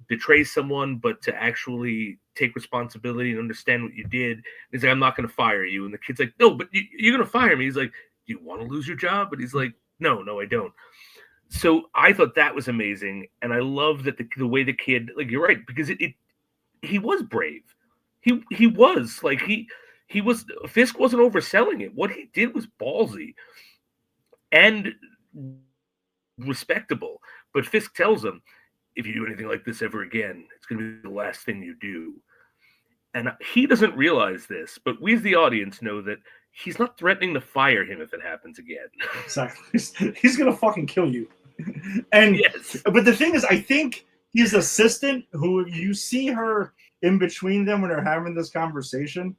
betray someone, but to actually take responsibility and understand what you did. He's like, "I'm not going to fire you." And the kid's like, "No, but you're going to fire me." He's like, "Do you want to lose your job?" But he's like, no, I don't. So I thought that was amazing. And I love that the way the kid, like, you're right, because he was brave. He was like, he was, Fisk wasn't overselling it. What he did was ballsy and respectable. But Fisk tells him, "If you do anything like this ever again, it's going to be the last thing you do." And he doesn't realize this, but we as the audience know that he's not threatening to fire him if it happens again. Exactly. He's going to fucking kill you. And yes. But the thing is, I think his assistant, who you see her in between them when they're having this conversation,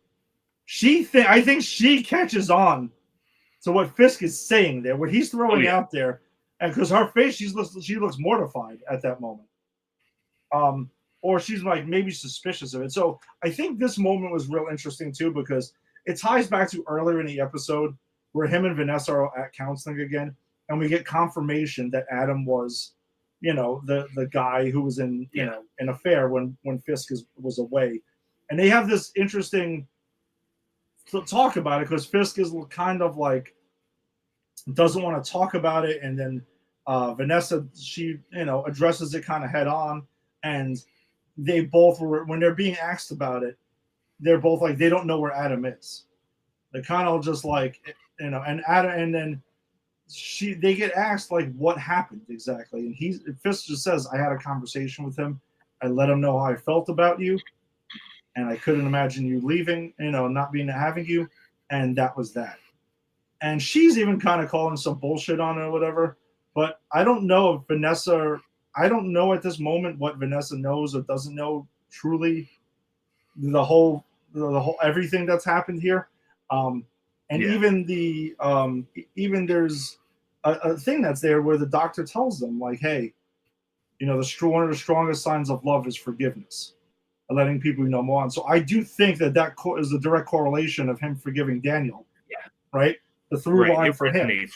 I think she catches on to what Fisk is saying there, what he's throwing out there, and because her face, she looks mortified at that moment. Or she's like maybe suspicious of it. So I think this moment was real interesting too because it ties back to earlier in the episode where him and Vanessa are at counseling again, and we get confirmation that Adam was, the guy who was in an affair when Fisk was away, and they have this interesting talk about it because Fisk is kind of like doesn't want to talk about it, and then Vanessa, she addresses it kind of head on, and they both were, when they're being asked about it, they're both like they don't know where Adam is. They're kind of just like and Adam, and then they get asked like what happened exactly, and Fisk just says, "I had a conversation with him. I let him know how I felt about you, and I couldn't imagine you leaving, not having you, and that was that." And she's even kind of calling some bullshit on it or whatever. But I don't know if Vanessa. I don't know at this moment what Vanessa knows or doesn't know truly the whole everything that's happened here. Even even there's a thing that's there where the doctor tells them like, "Hey, one of the strongest signs of love is forgiveness, letting people know more on." So I do think that is a direct correlation of him forgiving Daniel. Yeah. Right. The through line for him.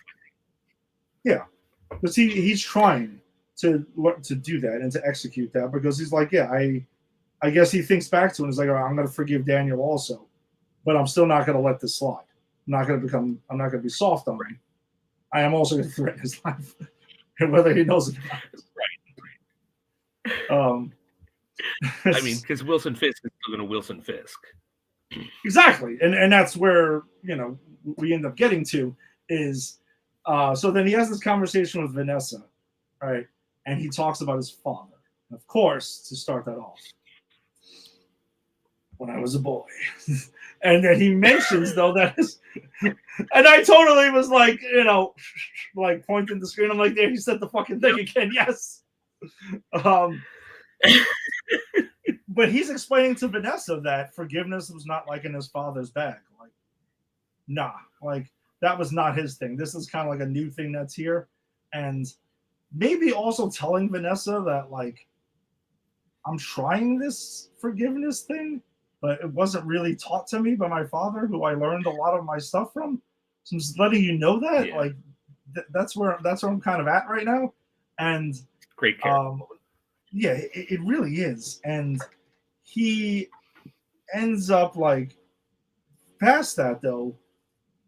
Yeah, because he's trying to do that and to execute that because he's like, yeah, I guess he thinks back to it and he's like, "All right, I'm going to forgive Daniel also, but I'm still not going to let this slide. I'm not going to be soft on him. I am also going to threaten his life, whether he knows it or not." Right. I mean, because Wilson Fisk is still going to Wilson Fisk. Exactly, and that's where we end up getting to is so then he has this conversation with Vanessa, right? And he talks about his father. Of course, to start that off, when I was a boy. And then he mentions though that and I totally was like, like pointing the screen. I'm like, there, he said the fucking thing again. Yes. Um, but he's explaining to Vanessa that forgiveness was not like in his father's bag. Like, nah, like that was not his thing. This is kind of like a new thing that's here. And maybe also telling Vanessa that, like, I'm trying this forgiveness thing, but it wasn't really taught to me by my father, who I learned a lot of my stuff from. So I'm just letting you know that, like, that's where I'm kind of at right now. And great character. Yeah, it really is. And he ends up like past that though.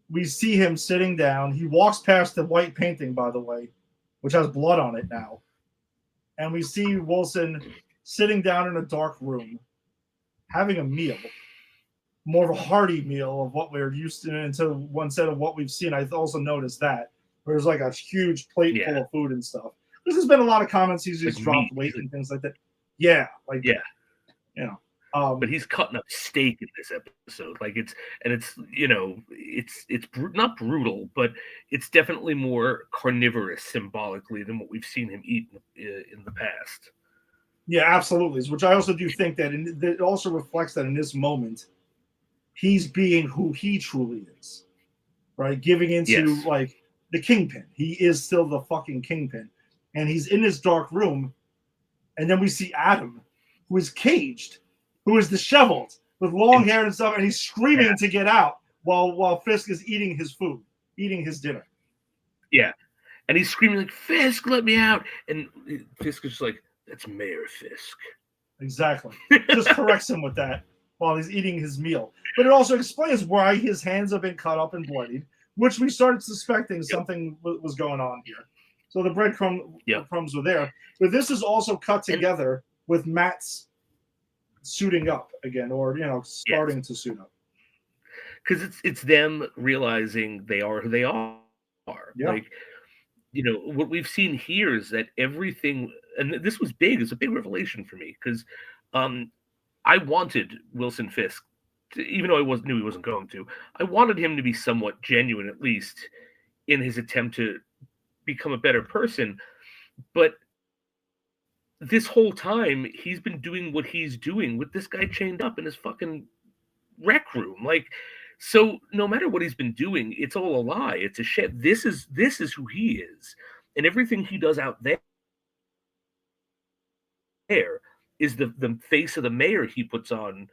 We see him sitting down. He walks past the white painting, by the way, which has blood on it now. And we see Wilson sitting down in a dark room, having a meal, more of a hearty meal of what we're used to, into one set of what we've seen. I also noticed that there's like a huge plate full of food and stuff. There's been a lot of comments. He's just dropped weight and things like that. Yeah, like but he's cutting up steak in this episode. Like it's not brutal, but it's definitely more carnivorous symbolically than what we've seen him eat in the past. Yeah, absolutely. Which I also do think that it also reflects that in this moment, he's being who he truly is, right? Giving into like the kingpin. He is still the fucking kingpin, and he's in his dark room, and then we see Adam, who is caged, who is disheveled with long hair and stuff, and he's screaming to get out while Fisk is eating his food, eating his dinner. Yeah, and he's screaming like, "Fisk, let me out!" And Fisk is just like, "That's Mayor Fisk." Exactly. Just corrects him with that while he's eating his meal. But it also explains why his hands have been cut up and bloodied, which we started suspecting something was going on here. So the breadcrumbs were there. But this is also cut together with Matt's suiting up again, or starting to suit up. Because it's them realizing they are who they are. Yeah. Like, what we've seen here is that everything, and this was big, it's a big revelation for me, because I wanted Wilson Fisk, even though I knew he wasn't going to, I wanted him to be somewhat genuine, at least, in his attempt to become a better person. But this whole time, he's been doing what he's doing with this guy chained up in his fucking rec room. Like, so no matter what he's been doing, it's all a lie. It's a shit. This is who he is. And everything he does out there is the face of the mayor he puts on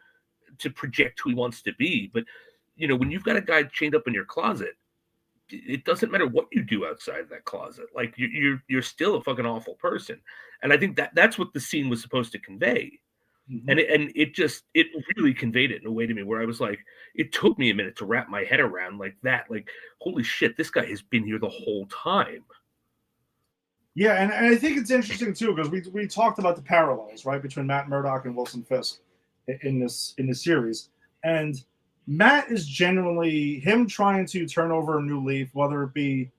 to project who he wants to be. But, when you've got a guy chained up in your closet, it doesn't matter what you do outside of that closet. Like, you're still a fucking awful person. And I think that's what the scene was supposed to convey. Mm-hmm. And it really conveyed it in a way to me where I was like, it took me a minute to wrap my head around like that. Like, holy shit, this guy has been here the whole time. Yeah, and I think it's interesting too, because we talked about the parallels, right, between Matt Murdock and Wilson Fisk in this series. And Matt is genuinely him trying to turn over a new leaf, whether it be,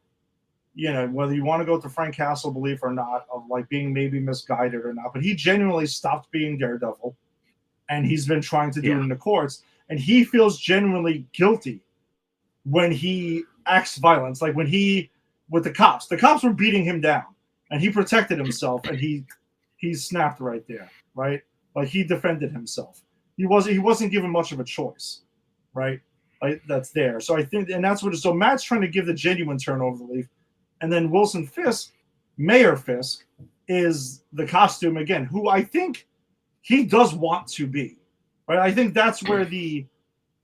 whether you want to go with the Frank Castle belief or not, of like being maybe misguided or not. But he genuinely stopped being Daredevil, and he's been trying to do it in the courts. And he feels genuinely guilty when he acts violence, like when with the cops were beating him down, and he protected himself, and he snapped right there, right? Like he defended himself. He wasn't given much of a choice, right? Like that's there. So I think, and that's what. So Matt's trying to give the genuine turn over the leaf, and then Wilson Fisk, Mayor Fisk, is the costume again, who I think he does want to be, right? I think that's where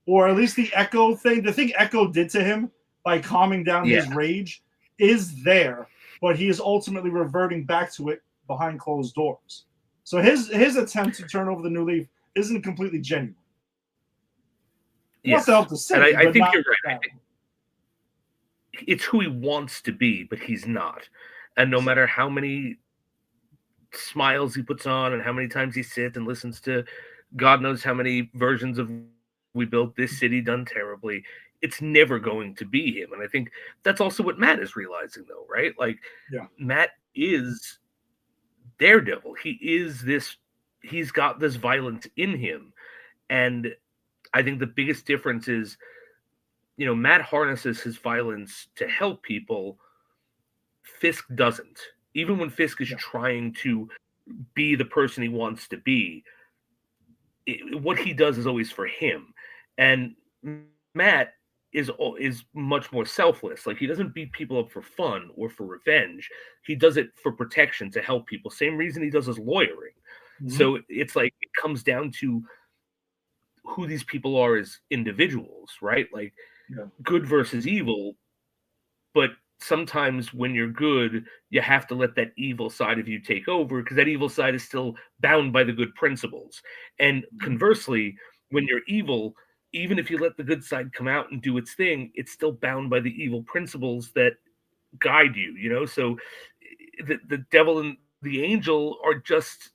or at least the Echo thing, the thing Echo did to him by calming down his rage is there, but he is ultimately reverting back to it behind closed doors. So his attempt to turn over the new leaf isn't completely genuine. Yes. And I think you're right. It's who he wants to be, but he's not. And no matter how many smiles he puts on and how many times he sits and listens to God knows how many versions of "We Built This City" done terribly, it's never going to be him. And I think that's also what Matt is realizing, though, right? Like, Matt is Daredevil. He is this. He's got this violence in him, And I think the biggest difference is, Matt harnesses his violence to help people. Fisk doesn't. Even when Fisk is Yeah. trying to be the person he wants to be, what he does is always for him. And Matt is much more selfless. Like, he doesn't beat people up for fun or for revenge. He does it for protection, to help people. Same reason he does his lawyering. Mm-hmm. So it's like, it comes down to who these people are as individuals, right? Like, good versus evil. But sometimes when you're good, you have to let that evil side of you take over, because that evil side is still bound by the good principles. And conversely, when you're evil, even if you let the good side come out and do its thing, it's still bound by the evil principles that guide you. So the devil and the angel are just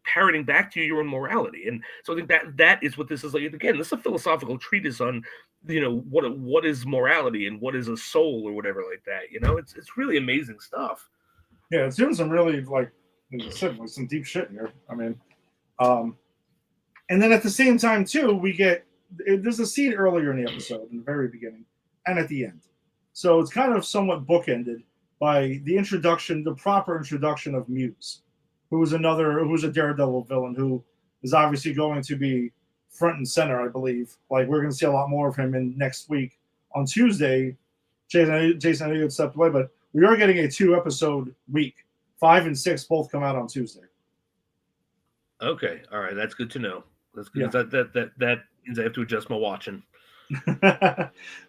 parroting back to you your own morality. And so I think that is what this is like. Again, this is a philosophical treatise on, what is morality and what is a soul or whatever like that. It's really amazing stuff. Yeah, it's doing some really, like I said, like some deep shit here. I mean, and then at the same time too, we get there's a scene earlier in the episode, in the very beginning, and at the end. So it's kind of somewhat bookended by the introduction, the proper introduction of Muse, who's a Daredevil villain who is obviously going to be front and center, I believe. Like, we're going to see a lot more of him in next week on Tuesday. Jason, I know you had stepped away, but we are getting a 2-episode week. 5 and 6 both come out on Tuesday. Okay, all right, that's good to know. That's good. Yeah. That means I have to adjust my watching.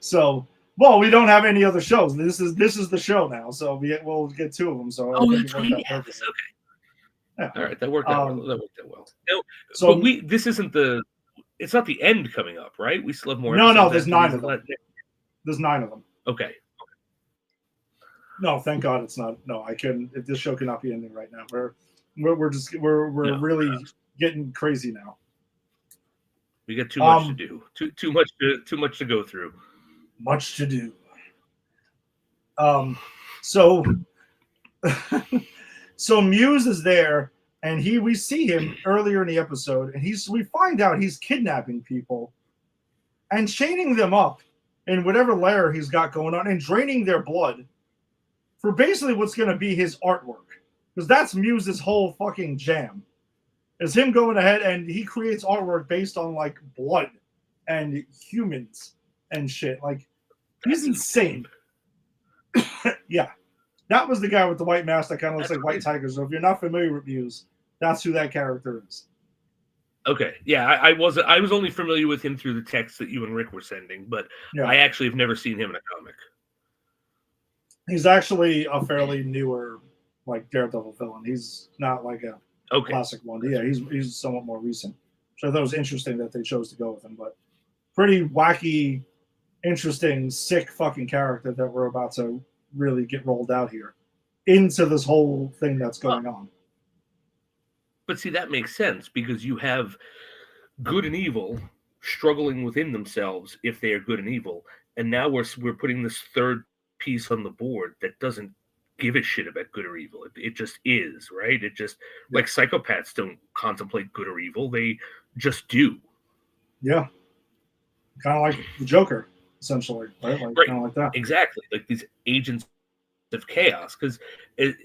So, well, we don't have any other shows. This is the show now, so we'll get 2 of them. So that's right. Yeah, this, okay. Yeah. All right, that worked out well. That worked out well. No, so, but this isn't it's not the end coming up, right? We still have more. No, there's 9 of them. There's 9 of them. Okay. No, thank God it's not. No, I couldn't. This show cannot be ending right now. We're really getting crazy now. We got too much to do. Too much to go through. Much to do. So Muse is there, and we see him earlier in the episode, and we find out he's kidnapping people and chaining them up in whatever lair he's got going on and draining their blood for basically what's going to be his artwork. Because that's Muse's whole fucking jam. Is him going ahead and he creates artwork based on, like, blood and humans and shit. Like, he's insane. Yeah. That was the guy with the white mask that kind of looks like White Tiger. So if you're not familiar with Muse, that's who that character is. Okay. Yeah, I was only familiar with him through the text that you and Rick were sending, but I actually have never seen him in a comic. He's actually a fairly newer, like, Daredevil villain. He's not like a classic one. Yeah, he's somewhat more recent. So I thought it was interesting that they chose to go with him, but pretty wacky, interesting, sick fucking character that we're about to really get rolled out here into this whole thing that's going on. But see, that makes sense because you have good and evil struggling within themselves if they are good and evil, and now we're putting this third piece on the board that doesn't give a shit about good or evil. It just is, right? It just, like, psychopaths don't contemplate good or evil. They just do. Yeah. Kind of like the Joker, essentially, right? Like, kind of like that. Exactly. Like these agents of chaos. Because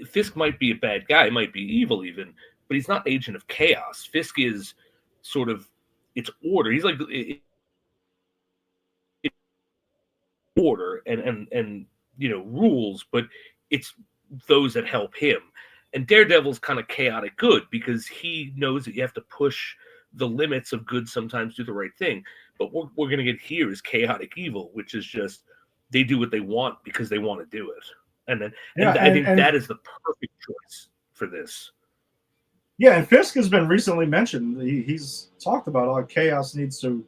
Fisk might be a bad guy, might be evil even, but he's not agent of chaos. Fisk is sort of, it's order. He's like order and rules, but it's those that help him. And Daredevil's kind of chaotic good because he knows that you have to push the limits of good sometimes, do the right thing. But what we're going to get here is chaotic evil, which is just they do what they want because they want to do it. And I think that is the perfect choice for this. Yeah, and Fisk has been recently mentioned. He's talked about how chaos needs to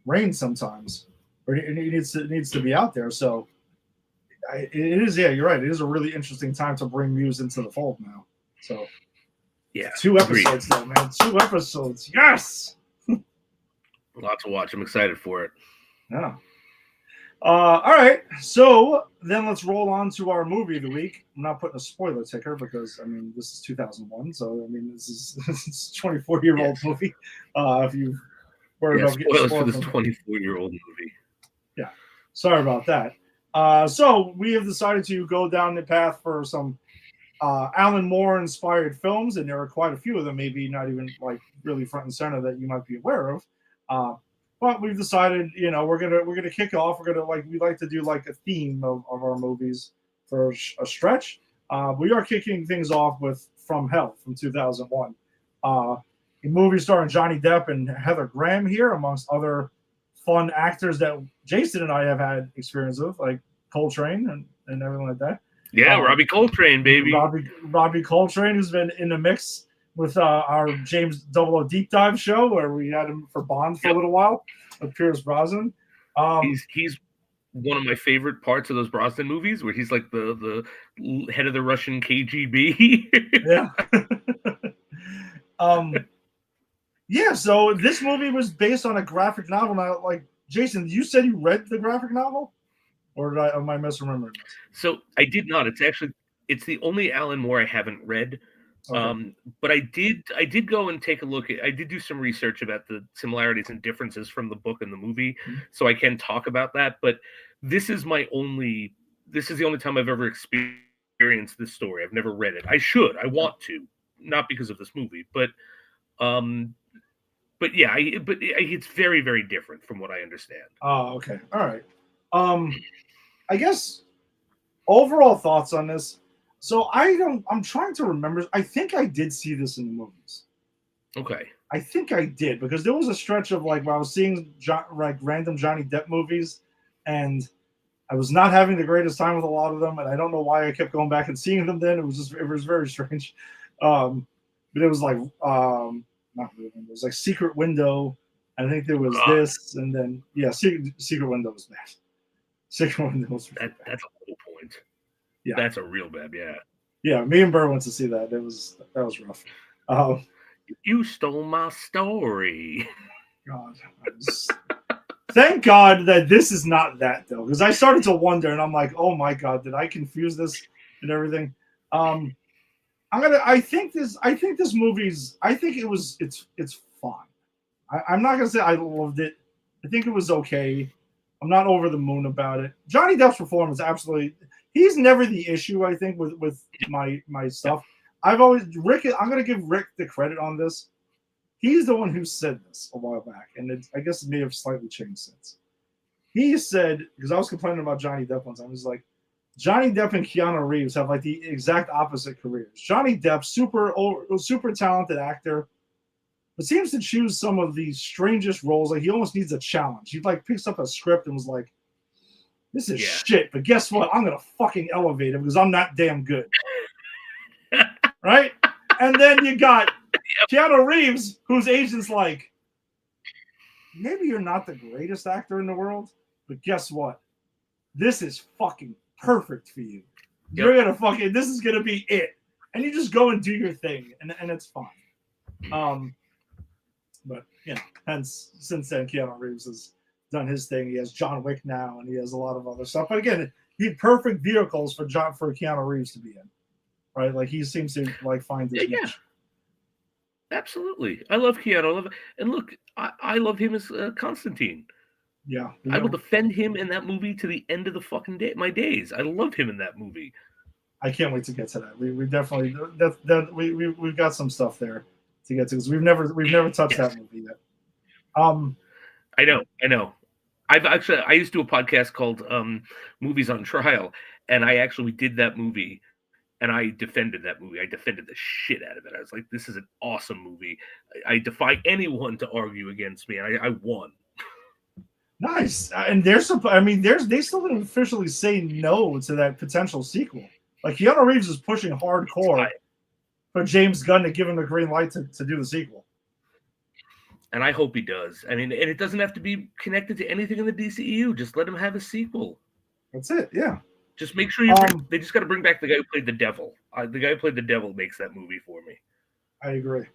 reign sometimes, or it needs to be out there. So it is. Yeah, you're right. It is a really interesting time to bring Muse into the fold now. So yeah, 2 episodes though, man. 2 episodes. Yes. A lot to watch. I'm excited for it. Yeah. All right, so then let's roll on to our movie of the week. I'm not putting a spoiler ticker because I mean this is 2001, so I mean this is it's a 24-year-old Yes. movie. If you worried Yeah, about getting spoilers for spoiled this from 24-year-old movie. yeah, sorry about that. So we have decided to go down the path for some Alan Moore inspired films, and there are quite a few of them, maybe not even like really front and center that you might be aware of. Uh, but we've decided, you know, we're gonna kick off. We're gonna like we like to do like a theme of our movies for a stretch. We are kicking things off with From Hell from 2001, a movie starring Johnny Depp and Heather Graham here, amongst other fun actors that Jason and I have had experience with, like Coltrane and everything like that. Yeah, Uh, Robbie Coltrane, baby. Robbie Coltrane, who's been in the mix with our James Double O Deep Dive show, where we had him for Bond for a Yep. little while with Pierce Brosnan. He's one of my favorite parts of those Brosnan movies, where he's like the head of the Russian KGB. Yeah. Yeah. So this movie was based on a graphic novel. Now, like Jason, you said you read the graphic novel, or am I misremembering this? So I did not. It's the only Alan Moore I haven't read. Okay. But I did go and take a look at I did do some research about the similarities and differences from the book and the movie, so I can talk about that. But this is this is the only time I've ever experienced this story. I've never read it. I want to, not because of this movie, um yeah, it's very, very different from what I understand. Oh, okay. All right. I guess overall thoughts on this. So I'm trying to remember. I think I did see this in the movies. Okay. I think I did because there was a stretch of like where I was seeing like random Johnny Depp movies, and I was not having the greatest time with a lot of them, and I don't know why I kept going back and seeing them. Then it was very strange. But it was like not really, it was like Secret Window. I think there was this, and then yeah, Secret Window was bad. Secret Window was that's a whole point. Yeah, that's a real bad. Yeah. Yeah, me and Burr went to see that. That was rough. You stole my story. God, thank God that this is not that though, because I started to wonder, and I'm like, oh my God, did I confuse this and everything? I think this movie's. I think it's fine. I'm not gonna say I loved it. I think it was okay. I'm not over the moon about it. Johnny Depp's performance, absolutely. He's never the issue, I think, with my stuff. I've always Rick. I'm gonna give Rick the credit on this. He's the one who said this a while back, and I guess it may have slightly changed since. He said, because I was complaining about Johnny Depp once, I was like, Johnny Depp and Keanu Reeves have like the exact opposite careers. Johnny Depp, super talented actor, but seems to choose some of the strangest roles. Like he almost needs a challenge. He like picks up a script and was like, "This is shit," but guess what? I'm gonna fucking elevate him because I'm not damn good, right? And then you got Keanu Reeves, whose agent's like, "Maybe you're not the greatest actor in the world, but guess what? This is fucking perfect for you. Yep. You're gonna fucking. This is gonna be it." And you just go and do your thing, and it's fine. But you know, hence since then, Keanu Reeves has done his thing. He has John Wick now, and he has a lot of other stuff. But again, he perfect vehicles for Keanu Reeves to be in, right? Like he seems to like find his niche. Absolutely, I love Keanu. And look, I love him as Constantine. Yeah, I will defend him in that movie to the end of the fucking day, my days. I love him in that movie. I can't wait to get to that. We definitely we've got some stuff there to get to because we've never touched that movie yet. I know. I used to do a podcast called Movies on Trial, and we did that movie, and I defended that movie. I defended the shit out of it. I was like, this is an awesome movie. I defy anyone to argue against me, and I won. Nice. And they still didn't officially say no to that potential sequel. Like Keanu Reeves is pushing hardcore for James Gunn to give him the green light to do the sequel. And I hope he does. I mean, and it doesn't have to be connected to anything in the DCEU. Just let him have a sequel. That's it. Yeah. Just make sure they just got to bring back the guy who played the Devil. The guy who played the Devil makes that movie for me. I agree.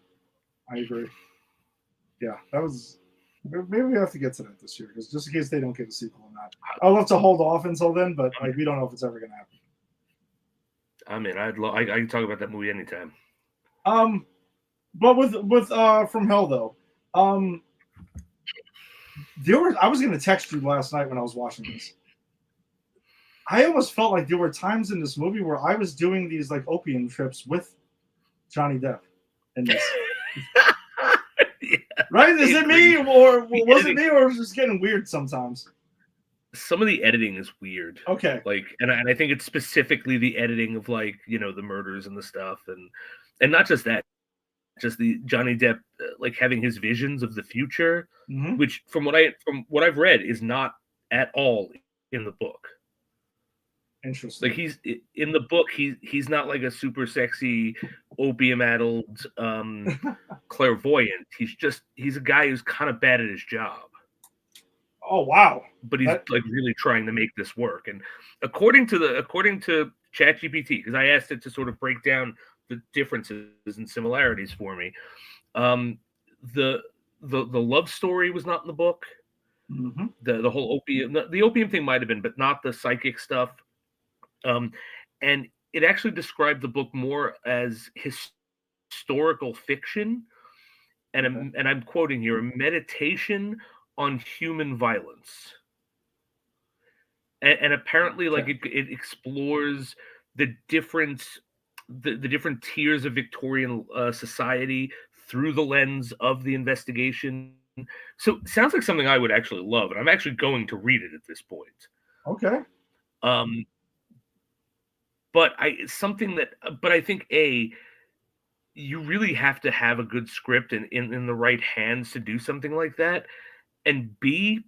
Yeah, that was Maybe we have to get to that this year, because just in case they don't get a sequel or not. I'd love to hold off until then, but like we don't know if it's ever gonna happen. I mean, I can talk about that movie anytime. But with From Hell though, I was gonna text you last night when I was watching this. I almost felt like there were times in this movie where I was doing these like opium trips with Johnny Depp in this. Yeah, right? Is it me, or was it me, or was it just getting weird sometimes? Some of the editing is weird. Okay. Like, and I think it's specifically the editing of, like, you know, the murders and the stuff, and not just that, just the Johnny Depp like having his visions of the future, Mm-hmm. which from what I've read is not at all in the book. Interesting. Like, he's in the book, he's not like a super sexy opium addled clairvoyant. He's a guy who's kind of bad at his job. Oh wow! But he's like really trying to make this work. And according to ChatGPT, because I asked it to sort of break down the differences and similarities for me, the love story was not in the book. Mm-hmm. The whole opium thing might have been, but not the psychic stuff. And it actually described the book more as historical fiction, and I'm quoting here, a meditation on human violence. And apparently, like, it explores the different tiers of Victorian society through the lens of the investigation. So it sounds like something I would actually love, and I'm actually going to read it at this point. Okay. But I think you really have to have a good script in the right hands to do something like that, and B,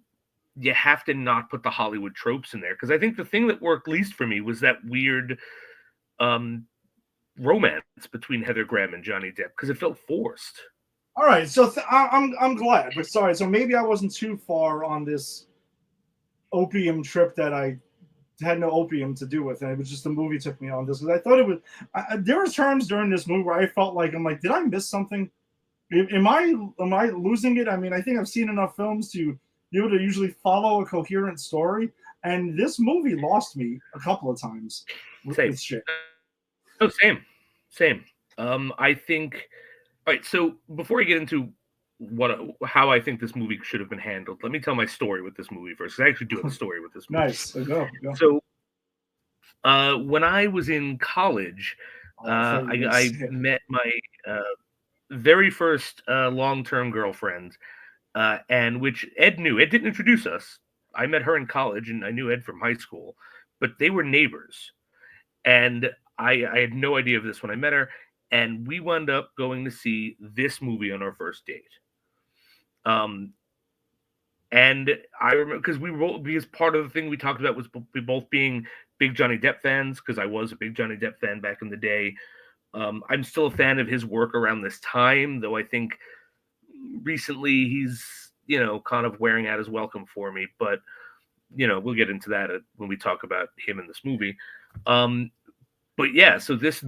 you have to not put the Hollywood tropes in there, because I think the thing that worked least for me was that weird romance between Heather Graham and Johnny Depp, because it felt forced. All right, so I'm glad, but sorry, so maybe I wasn't too far on this opium trip that I had no opium to do with, and it was just the movie took me on this, because I thought it was. There were times during this movie where I felt like did I miss something? Am I losing it? I mean, I think I've seen enough films to be able to usually follow a coherent story, and this movie lost me a couple of times with shit. Oh, same. I think. All right, so before I get into how I think this movie should have been handled, let me tell my story with this movie first, because I actually do have a story with this movie. Nice. Go. So, when I was in college, I met my very first long-term girlfriend, and which Ed knew. Ed didn't introduce us. I met her in college, and I knew Ed from high school, but they were neighbors. And I had no idea of this when I met her, and we wound up going to see this movie on our first date. And I remember, because part of the thing we talked about was both being big Johnny Depp fans, because I was a big Johnny Depp fan back in the day. I'm still a fan of his work around this time, though I think recently he's, kind of wearing out his welcome for me. But, we'll get into that when we talk about him in this movie. But yeah, so this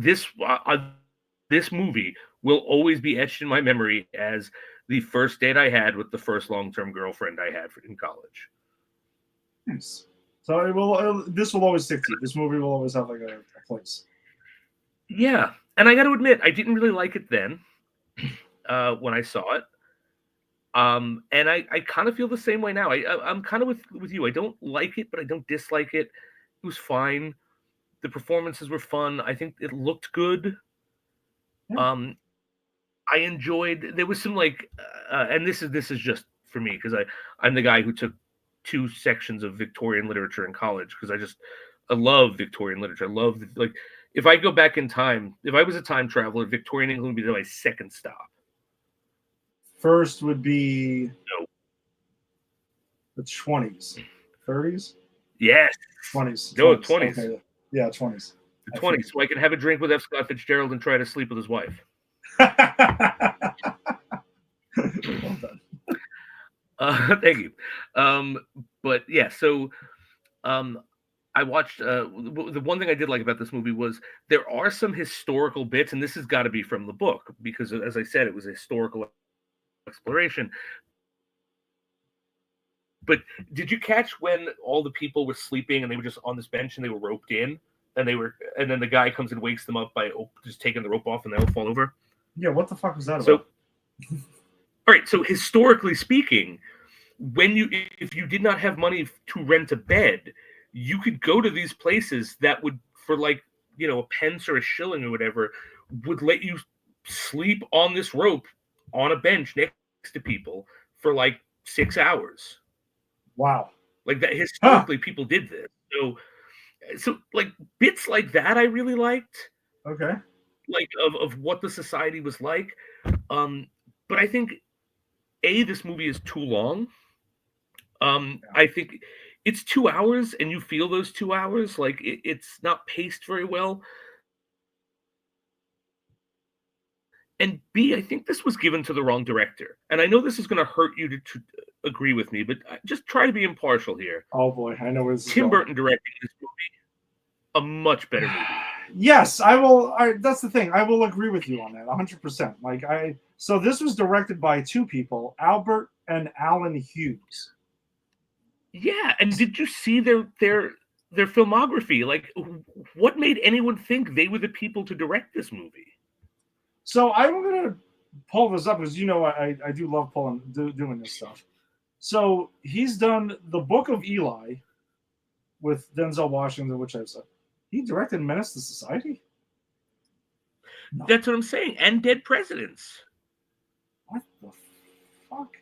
movie will always be etched in my memory as the first date I had with the first long-term girlfriend I had in college. Nice. So this will always stick to you. This movie will always have like a place. Yeah, and I got to admit, I didn't really like it then when I saw it. And I kind of feel the same way now. I'm kind of with you. I don't like it, but I don't dislike it. It was fine. The performances were fun. I think it looked good. Yeah. I enjoyed. There was some and this is just for me, because I'm the guy who took 2 sections of Victorian literature in college, because I love Victorian literature. I love if I go back in time, if I was a time traveler, Victorian England would be my second stop. First would be the 20s, 30s. Yes, 20s. No, 20s. Okay. Yeah, 20s. The 20s, so I can have a drink with F. Scott Fitzgerald and try to sleep with his wife. Well done. Thank you. But yeah, so I watched. The one thing I did like about this movie was there are some historical bits, and this has got to be from the book, because, as I said, it was a historical exploration. But did you catch when all the people were sleeping and they were just on this bench and they were roped in, and then the guy comes and wakes them up by just taking the rope off and they all fall over? Yeah, what the fuck was that So, about? all right. So historically speaking, if you did not have money to rent a bed, you could go to these places that would, for like, a pence or a shilling or whatever, would let you sleep on this rope on a bench next to people for like 6 hours. Wow. Like that, historically people did this. So like bits like that I really liked, Okay. like of what the society was like. But I think this movie is too long. I think it's 2 hours and you feel those 2 hours. Like it's not paced very well. And B, I think this was given to the wrong director. And I know this is going to hurt you to agree with me, but just try to be impartial here. Oh boy, I know where this is Tim going. Burton directing this movie, a much better movie. Yes, I will. That's the thing. I will agree with you on that 100%. So this was directed by two people, Albert and Alan Hughes. Yeah, and did you see their filmography? Like, what made anyone think they were the people to direct this movie? So I'm gonna pull this up because I do love doing this stuff. So he's done The Book of Eli with Denzel Washington, which I've said. He directed Menace to Society? No. That's what I'm saying. And Dead Presidents. What the fuck?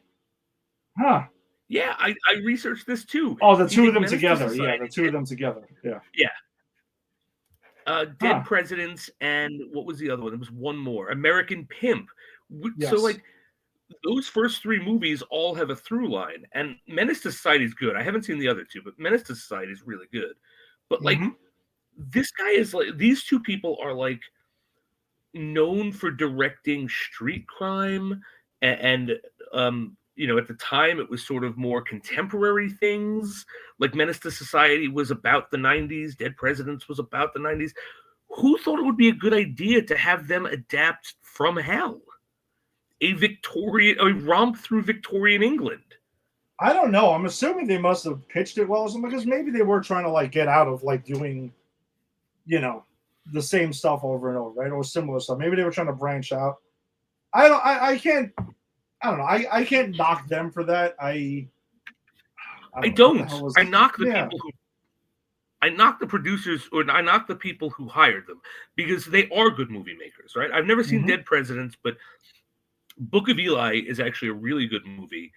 Huh. Yeah, I researched this too. Oh, the two of them together. Yeah, the two of them together. Yeah. Yeah. Dead Presidents, and what was the other one? There was one more. American Pimp. Yes. So, like, those first three movies all have a through line. And Menace to Society is good. I haven't seen the other two, but Menace to Society is really good. But, like, this guy is like, these two people are like known for directing street crime and at the time it was sort of more contemporary things. Like Menace to Society was about the 90s, Dead Presidents was about the 90s. Who thought it would be a good idea to have them adapt From Hell, a romp through Victorian England? I don't know. I'm assuming they must have pitched it well or something, because maybe they were trying to like get out of like doing the same stuff over and over, right? Or similar stuff. Maybe they were trying to branch out. I can't knock them for that. I knock the people who I knock the producers, or I knock the people who hired them, because they are good movie makers, right? I've never seen Dead Presidents, but Book of Eli is actually a really good movie.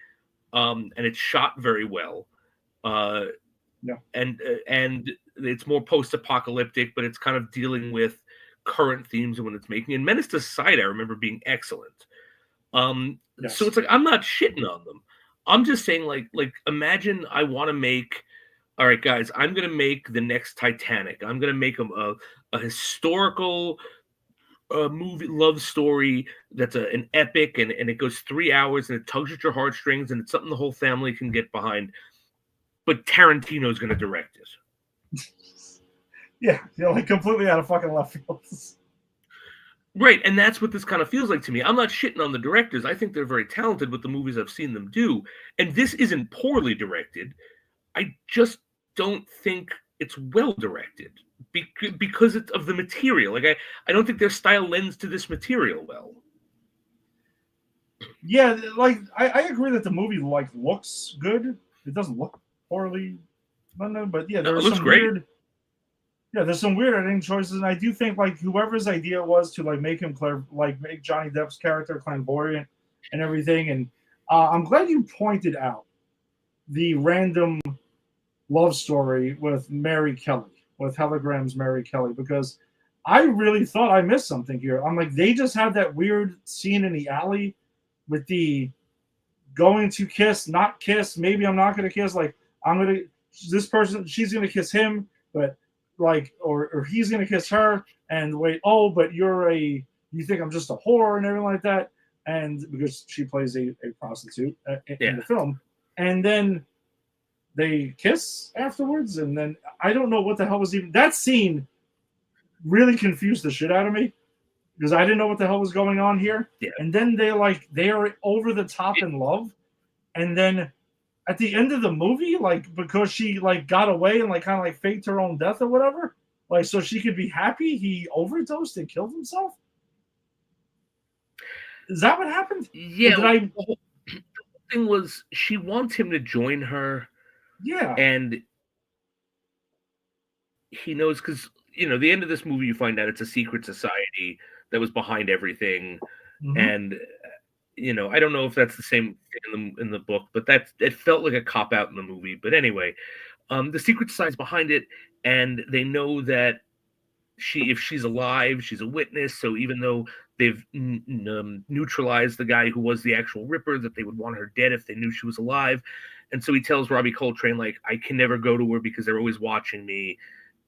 And it's shot very well. And it's more post-apocalyptic, but it's kind of dealing with current themes when it's making. And Menace to Society, I remember being excellent. So it's like, I'm not shitting on them. I'm just saying, like imagine I want to make, all right, guys, I'm going to make the next Titanic. I'm going to make a historical movie love story that's an epic, and it goes 3 hours and it tugs at your heartstrings, and it's something the whole family can get behind. But Tarantino's going to direct it. Yeah, like completely out of fucking left field. Right, and that's what this kind of feels like to me. I'm not shitting on the directors. I think they're very talented with the movies I've seen them do. And this isn't poorly directed. I just don't think it's well directed because it's of the material. Like, I don't think their style lends to this material well. Yeah, like, I agree that the movie, like, looks good. It doesn't look poorly done, but yeah, there's some weird... Yeah, there's some weird editing choices, and I do think like whoever's idea was to like make him make Johnny Depp's character clairvoyant and everything. And I'm glad you pointed out the random love story with Mary Kelly, with Hologram's Mary Kelly, because I really thought I missed something here. I'm like, they just had that weird scene in the alley with the going to kiss, not kiss. Maybe I'm not going to kiss. Like this person, she's going to kiss him, but. Like, or he's gonna kiss her, and wait, but you think I'm just a whore and everything like that, and because she plays a prostitute in the film, and then they kiss afterwards, and then I don't know what the hell was even that scene. Really confused the shit out of me because I didn't know what the hell was going on here. Yeah. And then they are over the top in love, and then at the end of the movie, like because she like got away and like kind of like faked her own death or whatever, like so she could be happy, he overdosed and killed himself. Is that what happened? Or Yeah, did I? the whole thing was she wants him to join her, Yeah. and he knows because the end of this movie, you find out it's a secret society that was behind everything, Hmm. and I don't know if that's the same thing in the book, but it felt like a cop out in the movie. But anyway, the secret society's behind it, and they know that if she's alive, she's a witness. So even though they've neutralized the guy who was the actual Ripper, that they would want her dead if they knew she was alive. And so he tells Robbie Coltrane, like, I can never go to her because they're always watching me.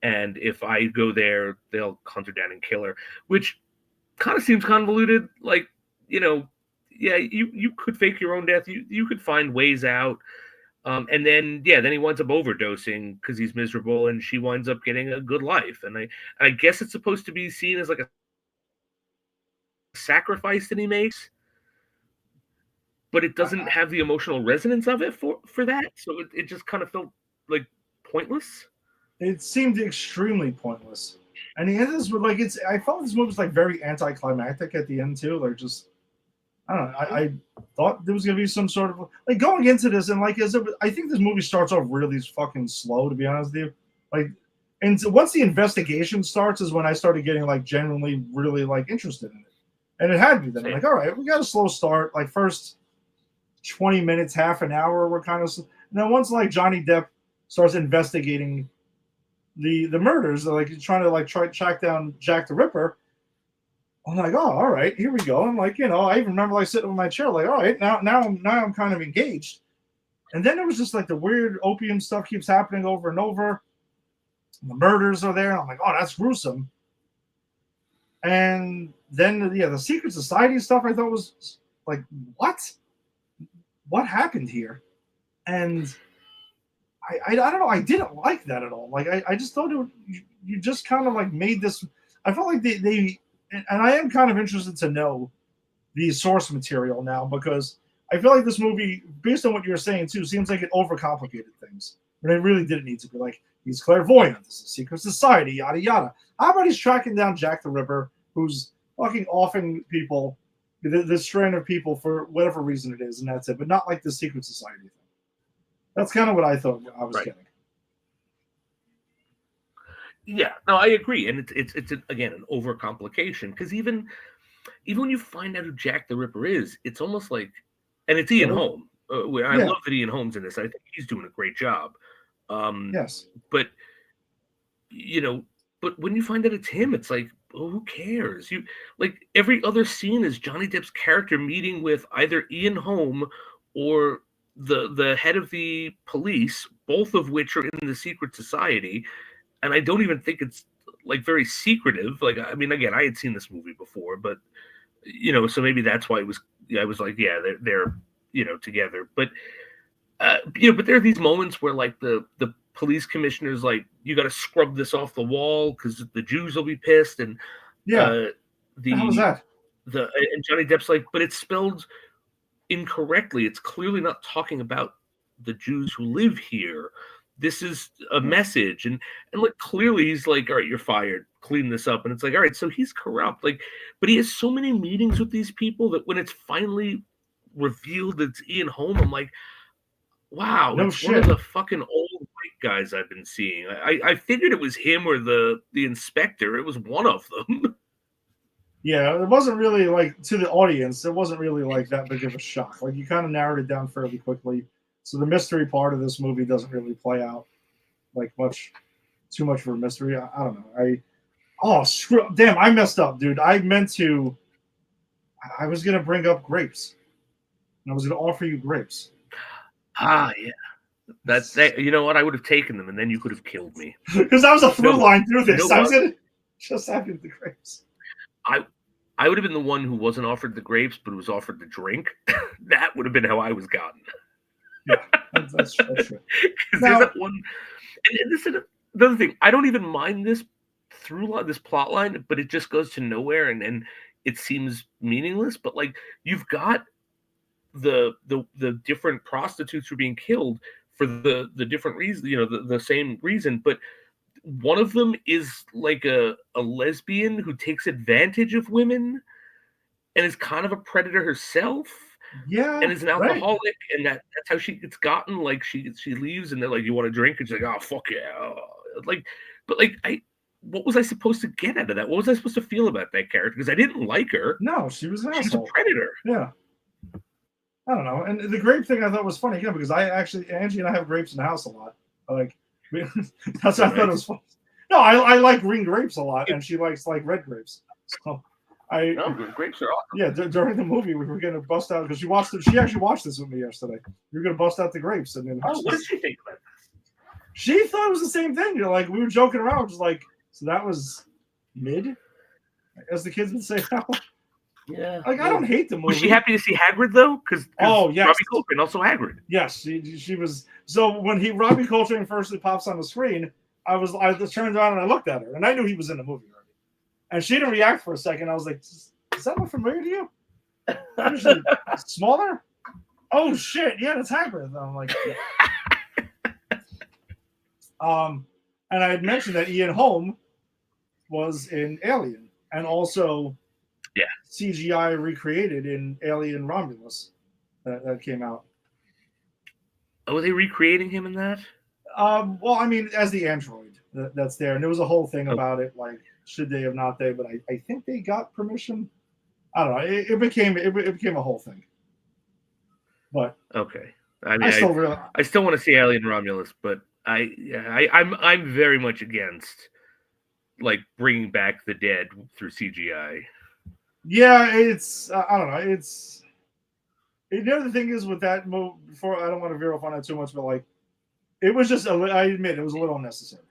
And if I go there, they'll hunt her down and kill her, which kind of seems convoluted. Like, yeah, you could fake your own death. You could find ways out. And then he winds up overdosing because he's miserable, and she winds up getting a good life. And I guess it's supposed to be seen as like a sacrifice that he makes, but it doesn't have the emotional resonance of it for that. So it just kind of felt like pointless. It seemed extremely pointless. And the end of this was like it's. I felt this movie was like very anticlimactic at the end too. Like just I don't know. I thought there was gonna be some sort of like going into this and like I think this movie starts off really fucking slow to be honest with you. Like, and so once the investigation starts is when I started getting like genuinely really like interested in it, and it had me then. I'm Same. like, all right, we got a slow start. Like first 20 minutes, half an hour, we're kind of. And then once like Johnny Depp starts investigating the murders, they're like trying to like track down Jack the Ripper. I'm like, oh, all right, here we go. I'm like, I even remember like sitting in my chair, like, all right, now I'm kind of engaged. And then it was just like the weird opium stuff keeps happening over and over. The murders are there. I'm like, oh, that's gruesome. And then the secret society stuff I thought was like, what happened here? And I don't know. I didn't like that at all. Like I just thought you just kind of like made this. I felt like they and I am kind of interested to know the source material now because I feel like this movie, based on what you're saying too, seems like it overcomplicated things. But it really didn't need to be like he's clairvoyant, this is a secret society, yada yada. How about he's tracking down Jack the Ripper, who's fucking offing people, this strain of people for whatever reason it is, and that's it. But not like the secret society thing. That's kind of what I thought I was Right. getting. Yeah, no, I agree, and it's again an overcomplication because even when you find out who Jack the Ripper is, it's almost like, and it's Ian So, Holm. I yeah. love that Ian Holm's in this. I think he's doing a great job. Um, Yes. but you know, but when you find out it's him, it's like, well, who cares? You like every other scene is Johnny Depp's character meeting with either Ian Holm or the head of the police, both of which are in the secret society. And I don't even think it's like very secretive. Like, I mean, again, I had seen this movie before, but so maybe that's why it was. I was like, yeah, they're together. But but there are these moments where like the police commissioner's like, you got to scrub this off the wall because the Jews will be pissed, and Yeah. uh, How was the that? and Johnny Depp's like, but it's spelled incorrectly. It's clearly not talking about the Jews who live here. This is a Yeah. message, and like clearly he's like, all right, you're fired. Clean this up, and it's like, all right, so he's corrupt. Like, but he has so many meetings with these people that when it's finally revealed that it's Ian Holm, I'm like, wow, No it's one of shit. the fucking old white guys I've been seeing. I figured it was him or the inspector. It was one of them. Yeah, it wasn't really like to the audience. It wasn't really like that big of a shock. Like you kind of narrowed it down fairly quickly. So the mystery part of this movie doesn't really play out like too much for a mystery. I don't know. Oh damn, I messed up, dude. I meant to. I was gonna bring up grapes. And I was gonna offer you grapes. Yeah. That you know what? I would have taken them, and then you could have killed me. Because that was a through line through You this. know I was what? gonna just have you the grapes. I would have been the one who wasn't offered the grapes, but was offered the drink. That would have been how I was gotten. Yeah, that's true. Because Now, there's that one, and this is the other thing. I don't even mind this this plot line, but it just goes to nowhere, and it seems meaningless. But like you've got the different prostitutes were being killed for the different reason, the same reason, but one of them is like a lesbian who takes advantage of women and is kind of a predator herself Yeah, and is an right. alcoholic, and that's how she gets gotten. Like she leaves, and they're like, "You want a drink?" And she's like, "Oh fuck yeah!" Like, but like what was I supposed to get out of that? What was I supposed to feel about that character? Because I didn't like her. No, she was an She was a asshole. predator. Yeah. I don't know. And the grape thing I thought was funny, because I actually, Angie and I have grapes in the house a lot. Like, that's Oh, why I thought it nice. was funny. No, I like green grapes a lot, and she likes like red grapes. So I, No, grapes are awesome. yeah, during the movie we were gonna bust out because she watched it. She actually watched this with me yesterday. We were gonna bust out the grapes, and then Oh, what did she think about she thought it was the same thing. Like we were joking around, just like, so that was mid, as the kids would say now. Yeah. Like I don't hate the movie. Was she happy to see Hagrid though? Because Oh yes, Robbie Coltrane also Hagrid. yes, she was. So when Robbie Coltrane first pops on the screen, I just turned around and I looked at her, and I knew he was in the movie already. And she didn't react for a second. I was like, "Does that look familiar to you? Usually smaller? Oh shit, yeah, that's Hagrid." And I'm like, yeah. And I had mentioned that Ian Holm was in Alien, and also Yeah. CGI recreated in Alien Romulus that came out. Oh, are they recreating him in that? Well, I mean, as the android that's there, and there was a whole thing Oh, about it, like should they have not they, but I think they got permission. I don't know. It became a whole thing. But okay. I I mean, still really I still want to see Alien Romulus, but I'm very much against like bringing back the dead through CGI. yeah, it's I don't know. The other thing is with that move. Before I don't want to veer off on that too much, but like it was just I admit it was a little unnecessary.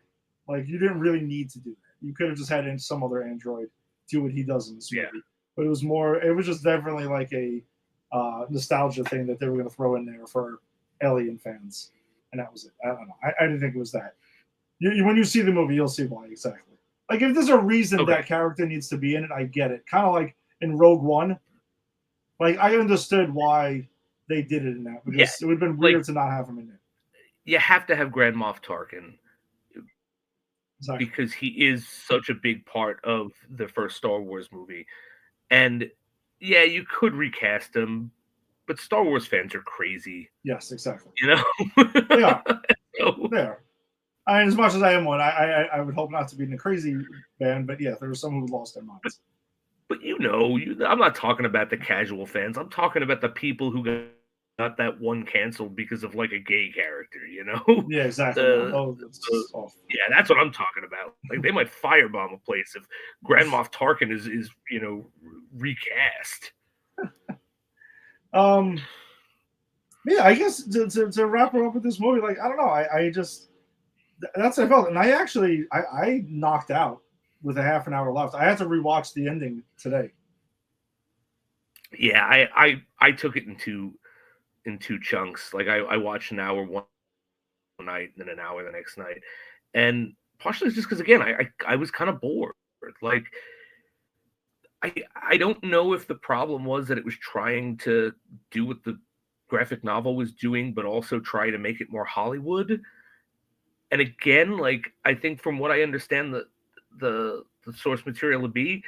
Like you didn't really need to do that. You could have just had some other android do what he does in this movie. Yeah. But it was more. It was just definitely like a nostalgia thing that they were going to throw in there for Alien fans, and that was it. I don't know. I didn't think it was that. When you see the movie, you'll see why exactly. Like if there's a reason Okay. that character needs to be in it, I get it. Kind of like in Rogue One. Like I understood why they did it in that because it would have been weird to not have him in it. You have to have Grand Moff Tarkin Exactly. because he is such a big part of the first Star Wars movie. And yeah, you could recast him, but Star Wars fans are crazy. Yes, exactly. You know? Yeah. So, There. I mean, as much as I am one, I would hope not to be in a crazy band, but yeah, there were some who lost their minds. but I'm not talking about the casual fans. I'm talking about the people who got that one canceled because of like a gay character, Yeah, exactly. Yeah, that's what I'm talking about. Like they might firebomb a place if Grand Moff Tarkin is recast. Yeah, I guess to wrap her up with this movie, like I don't know, I just that's how I felt, and I knocked out with a half an hour left. I had to rewatch the ending today. Yeah, I took it in two chunks. Like I watched an hour one night and then an hour the next night, and partially it's just because again I was kind of bored. Like I don't know if the problem was that it was trying to do what the graphic novel was doing, but also try to make it more Hollywood. And again, like I think from what I understand the source material to be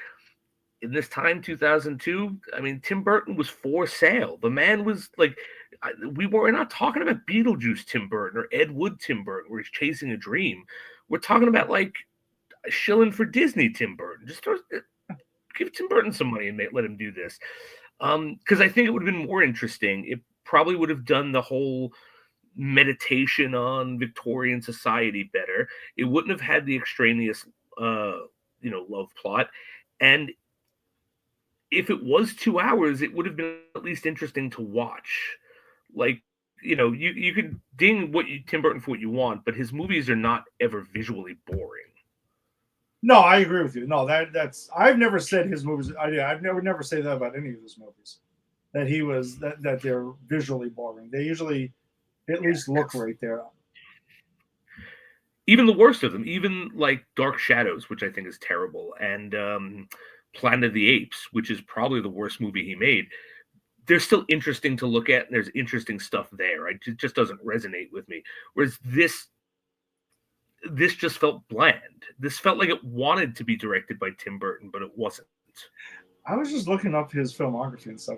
in this time 2002, I mean Tim Burton was for sale. The man was like we're not talking about Beetlejuice Tim Burton or Ed Wood Tim Burton where he's chasing a dream. We're talking about like shilling for Disney Tim Burton. Just give Tim Burton some money and let him do this. Because I think it would have been more interesting. It probably would have done the whole meditation on Victorian society better. It wouldn't have had the extraneous, love plot. And if it was 2 hours, it would have been at least interesting to watch. Like, you could ding Tim Burton for what you want, but his movies are not ever visually boring. No, I agree with you. No, that's I've never said his movies. I've never say that about any of his movies. That he was that they're visually boring. They usually at least look right there. Even the worst of them, even like Dark Shadows, which I think is terrible, and Planet of the Apes, which is probably the worst movie he made. They're still interesting to look at, and there's interesting stuff there. It just doesn't resonate with me. Whereas this just felt bland. This felt like it wanted to be directed by Tim Burton, but it wasn't. I was just looking up his filmography and stuff.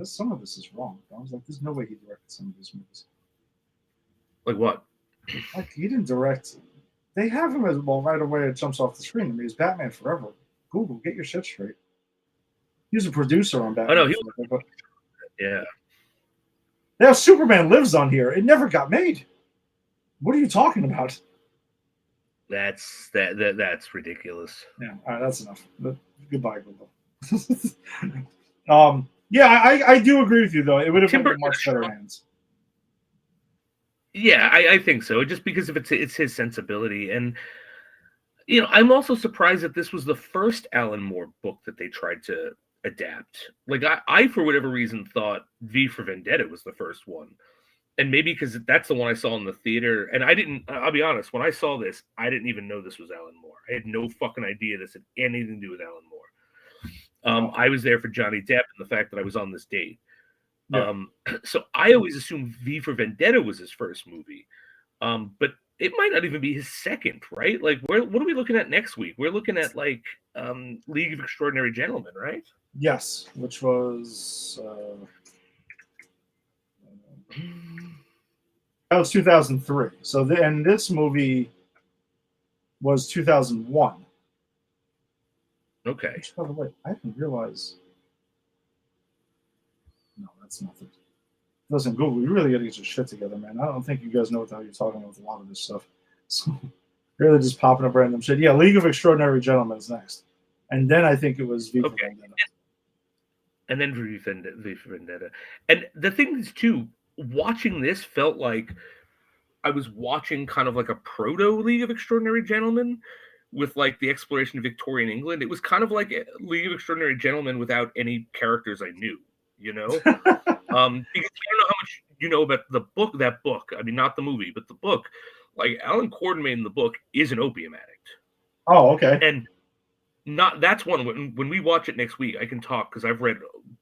Some of this is wrong. I was like, there's no way he directed some of these movies. Like what? Like he didn't direct. They have him as well right away. It jumps off the screen. I mean, he's Batman Forever. Google, get your shit straight. He was a producer on Batman. Oh no, he was. Yeah. Now Superman Lives on here. It never got made. What are you talking about? That's ridiculous. Yeah, all right, that's enough. Goodbye, Google. Yeah, I do agree with you though. It would have been in much better hands. Yeah, I think so. Just because of it's his sensibility, and I'm also surprised that this was the first Alan Moore book that they tried to adapt. Like I for whatever reason thought V for Vendetta was the first one. And maybe because that's the one I saw in the theater. And I'll be honest, when I saw this, I didn't even know this was Alan Moore. I had no fucking idea this had anything to do with Alan Moore. I was there for Johnny Depp and the fact that I was on this date. Yeah. So I always assumed V for Vendetta was his first movie. But it might not even be his second, right? Like, what are we looking at next week? We're looking at, like, League of Extraordinary Gentlemen, right? Yes, which was... that was 2003. So and this movie was 2001. Okay. Which, by the way, I didn't realize. No, that's nothing. Listen, Google, you really got to get your shit together, man. I don't think you guys know what the hell you're talking about with a lot of this stuff. So, really just popping up random shit. Yeah, League of Extraordinary Gentlemen is next. And then I think it was V for Vendetta. And then V for Vendetta. And the thing is, too, watching this felt like I was watching kind of like a proto League of Extraordinary Gentlemen with like the exploration of Victorian England. It was kind of like a League of Extraordinary Gentlemen without any characters I knew, because I don't know how much you know about that book. I mean, not the movie, but the book. Like Alan Quartermain in the book is an opium addict. Oh, okay. And that's one when we watch it next week, I can talk because I've read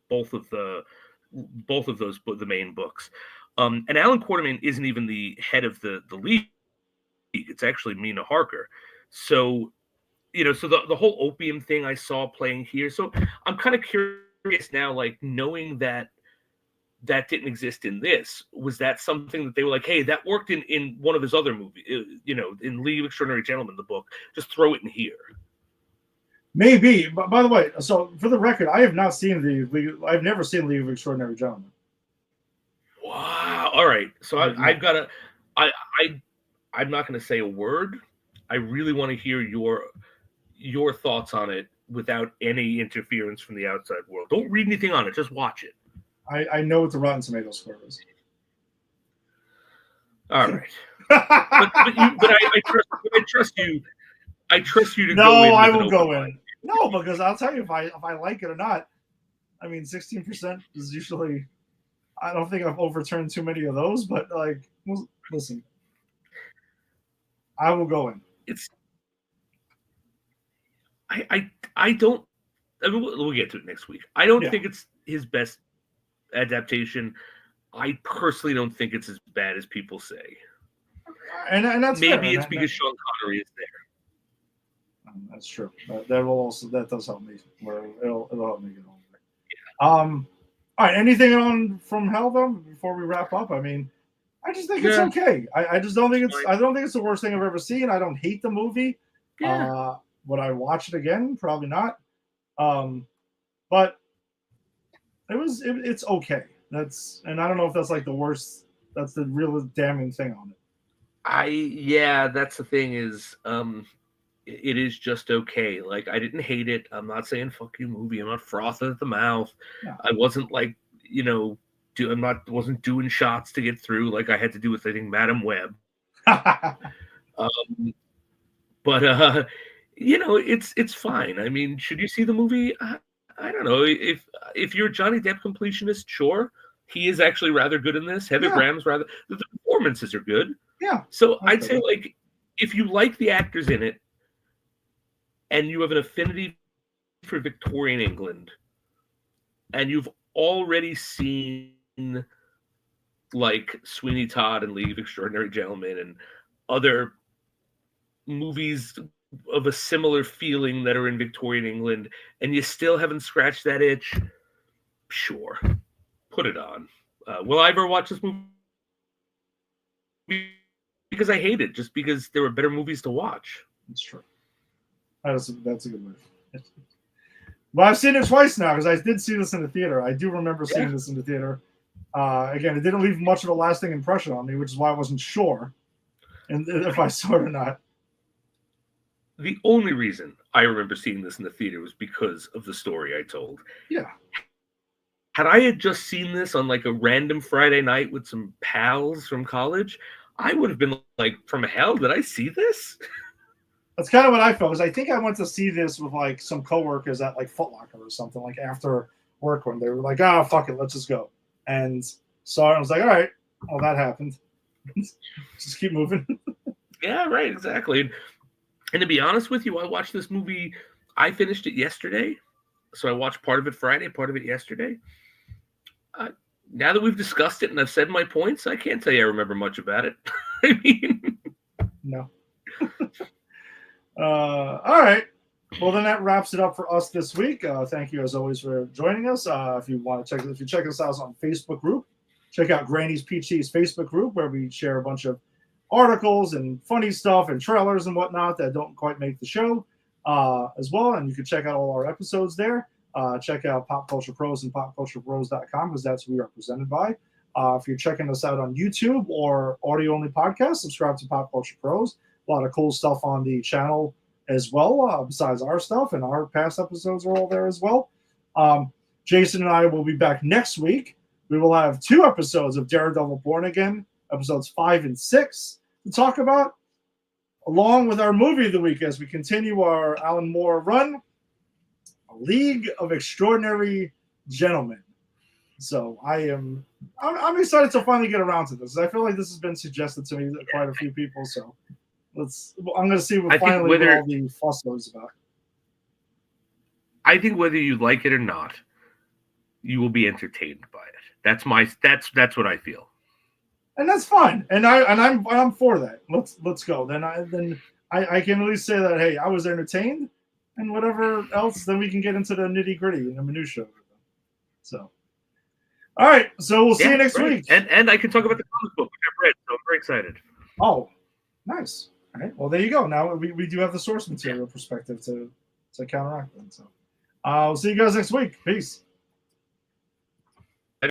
both of those, the main books. And Alan Quartermain isn't even the head of the league. It's actually Mina Harker. So, so the whole opium thing I saw playing here. So I'm kind of curious now, like knowing that didn't exist in this. Was that something that they were like, hey, that worked in one of his other movies, in League of Extraordinary Gentlemen, the book, just throw it in here. Maybe. But by the way, so for the record, I have not seen I've never seen League of Extraordinary Gentlemen. Wow. All right. So I've got to. I'm not going to say a word. I really want to hear your thoughts on it without any interference from the outside world. Don't read anything on it. Just watch it. I know what the Rotten Tomatoes score is. All right. but I trust you. I trust you to no, go in. No, I will go in. No, because I'll tell you if I like it or not. I mean, 16% is usually. I don't think I've overturned too many of those, but like, listen, I will go in. I don't. I mean, we'll get to it next week. I don't think it's his best adaptation. I personally don't think it's as bad as people say. And that's maybe fair. It's because Sean Connery is there. That's true. That does help me. Where it'll help me get over it. All right. Anything on from Hell though before we wrap up? I mean, I just think it's okay. I just don't think it's. I don't think it's the worst thing I've ever seen. I don't hate the movie. Yeah. Would I watch it again? Probably not. But it's okay. And I don't know if that's like the worst. That's the real damning thing on it. That's the thing is, it is just okay. Like I didn't hate it. I'm not saying fuck you movie. I'm not frothing at the mouth. No. I wasn't like wasn't doing shots to get through like I had to do with I think Madam Web. But it's fine. I mean, should you see the movie? I don't know. If you're a Johnny Depp completionist, sure. He is actually rather good in this. Heather Graham's rather. The performances are good. Yeah. So I'd say like if you like the actors in it, and you have an affinity for Victorian England, and you've already seen like Sweeney Todd and League of Extraordinary Gentlemen and other movies of a similar feeling that are in Victorian England, and you still haven't scratched that itch, sure, put it on. Will I ever watch this movie? Because I hate it, just because there were better movies to watch. That's true. That's a good movie. Well, I've seen it twice now because I did see this in the theater. I do remember seeing this in the theater. Again, it didn't leave much of a lasting impression on me, which is why I wasn't sure and if I saw it or not. The only reason I remember seeing this in the theater was because of the story I told. Yeah. Had I had just seen this on like a random Friday night with some pals from college, I would have been like, from hell, did I see this? That's kind of what I felt. Because I think I went to see this with like some coworkers at like Foot Locker or something, like after work when they were like, "Oh, fuck it, let's just go." And saw it. I was like, "All right, well, that happened. Just keep moving." Yeah, right, exactly. And to be honest with you, I watched this movie. I finished it yesterday, so I watched part of it Friday, part of it yesterday. Now that we've discussed it and I've said my points, I can't tell you I remember much about it. I mean, no. All right. Well, then that wraps it up for us this week. Thank you as always for joining us. If you check us out on Facebook group, check out Granny's Peachy's Facebook group where we share a bunch of articles and funny stuff and trailers and whatnot that don't quite make the show as well. And you can check out all our episodes there. Check out Pop Culture Pros and popculturebros.com because that's who we are presented by. If you're checking us out on YouTube or audio-only podcast, subscribe to Pop Culture Pros. A lot of cool stuff on the channel as well, besides our stuff, and our past episodes are all there as well. Jason and I will be back next week. We will have 2 episodes of Daredevil Born Again, episodes 5 and 6, to talk about, along with our movie of the week as we continue our Alan Moore run, A League of Extraordinary Gentlemen. So I'm excited to finally get around to this. I feel like this has been suggested to me by quite a few people, so I'm going to see what finally what all the fuss is about. I think whether you like it or not, you will be entertained by it. That's what I feel. And that's fine. And I'm for that. Let's go. Then I can at least say that, hey, I was entertained, and whatever else, then we can get into the nitty-gritty and the minutia. So all right, so we'll see you next week. And I can talk about the comic book, which I've read, so I'm very excited. Oh, nice. All right. Well, there you go. Now we do have the source material perspective to counteract them. So we'll see you guys next week. Peace.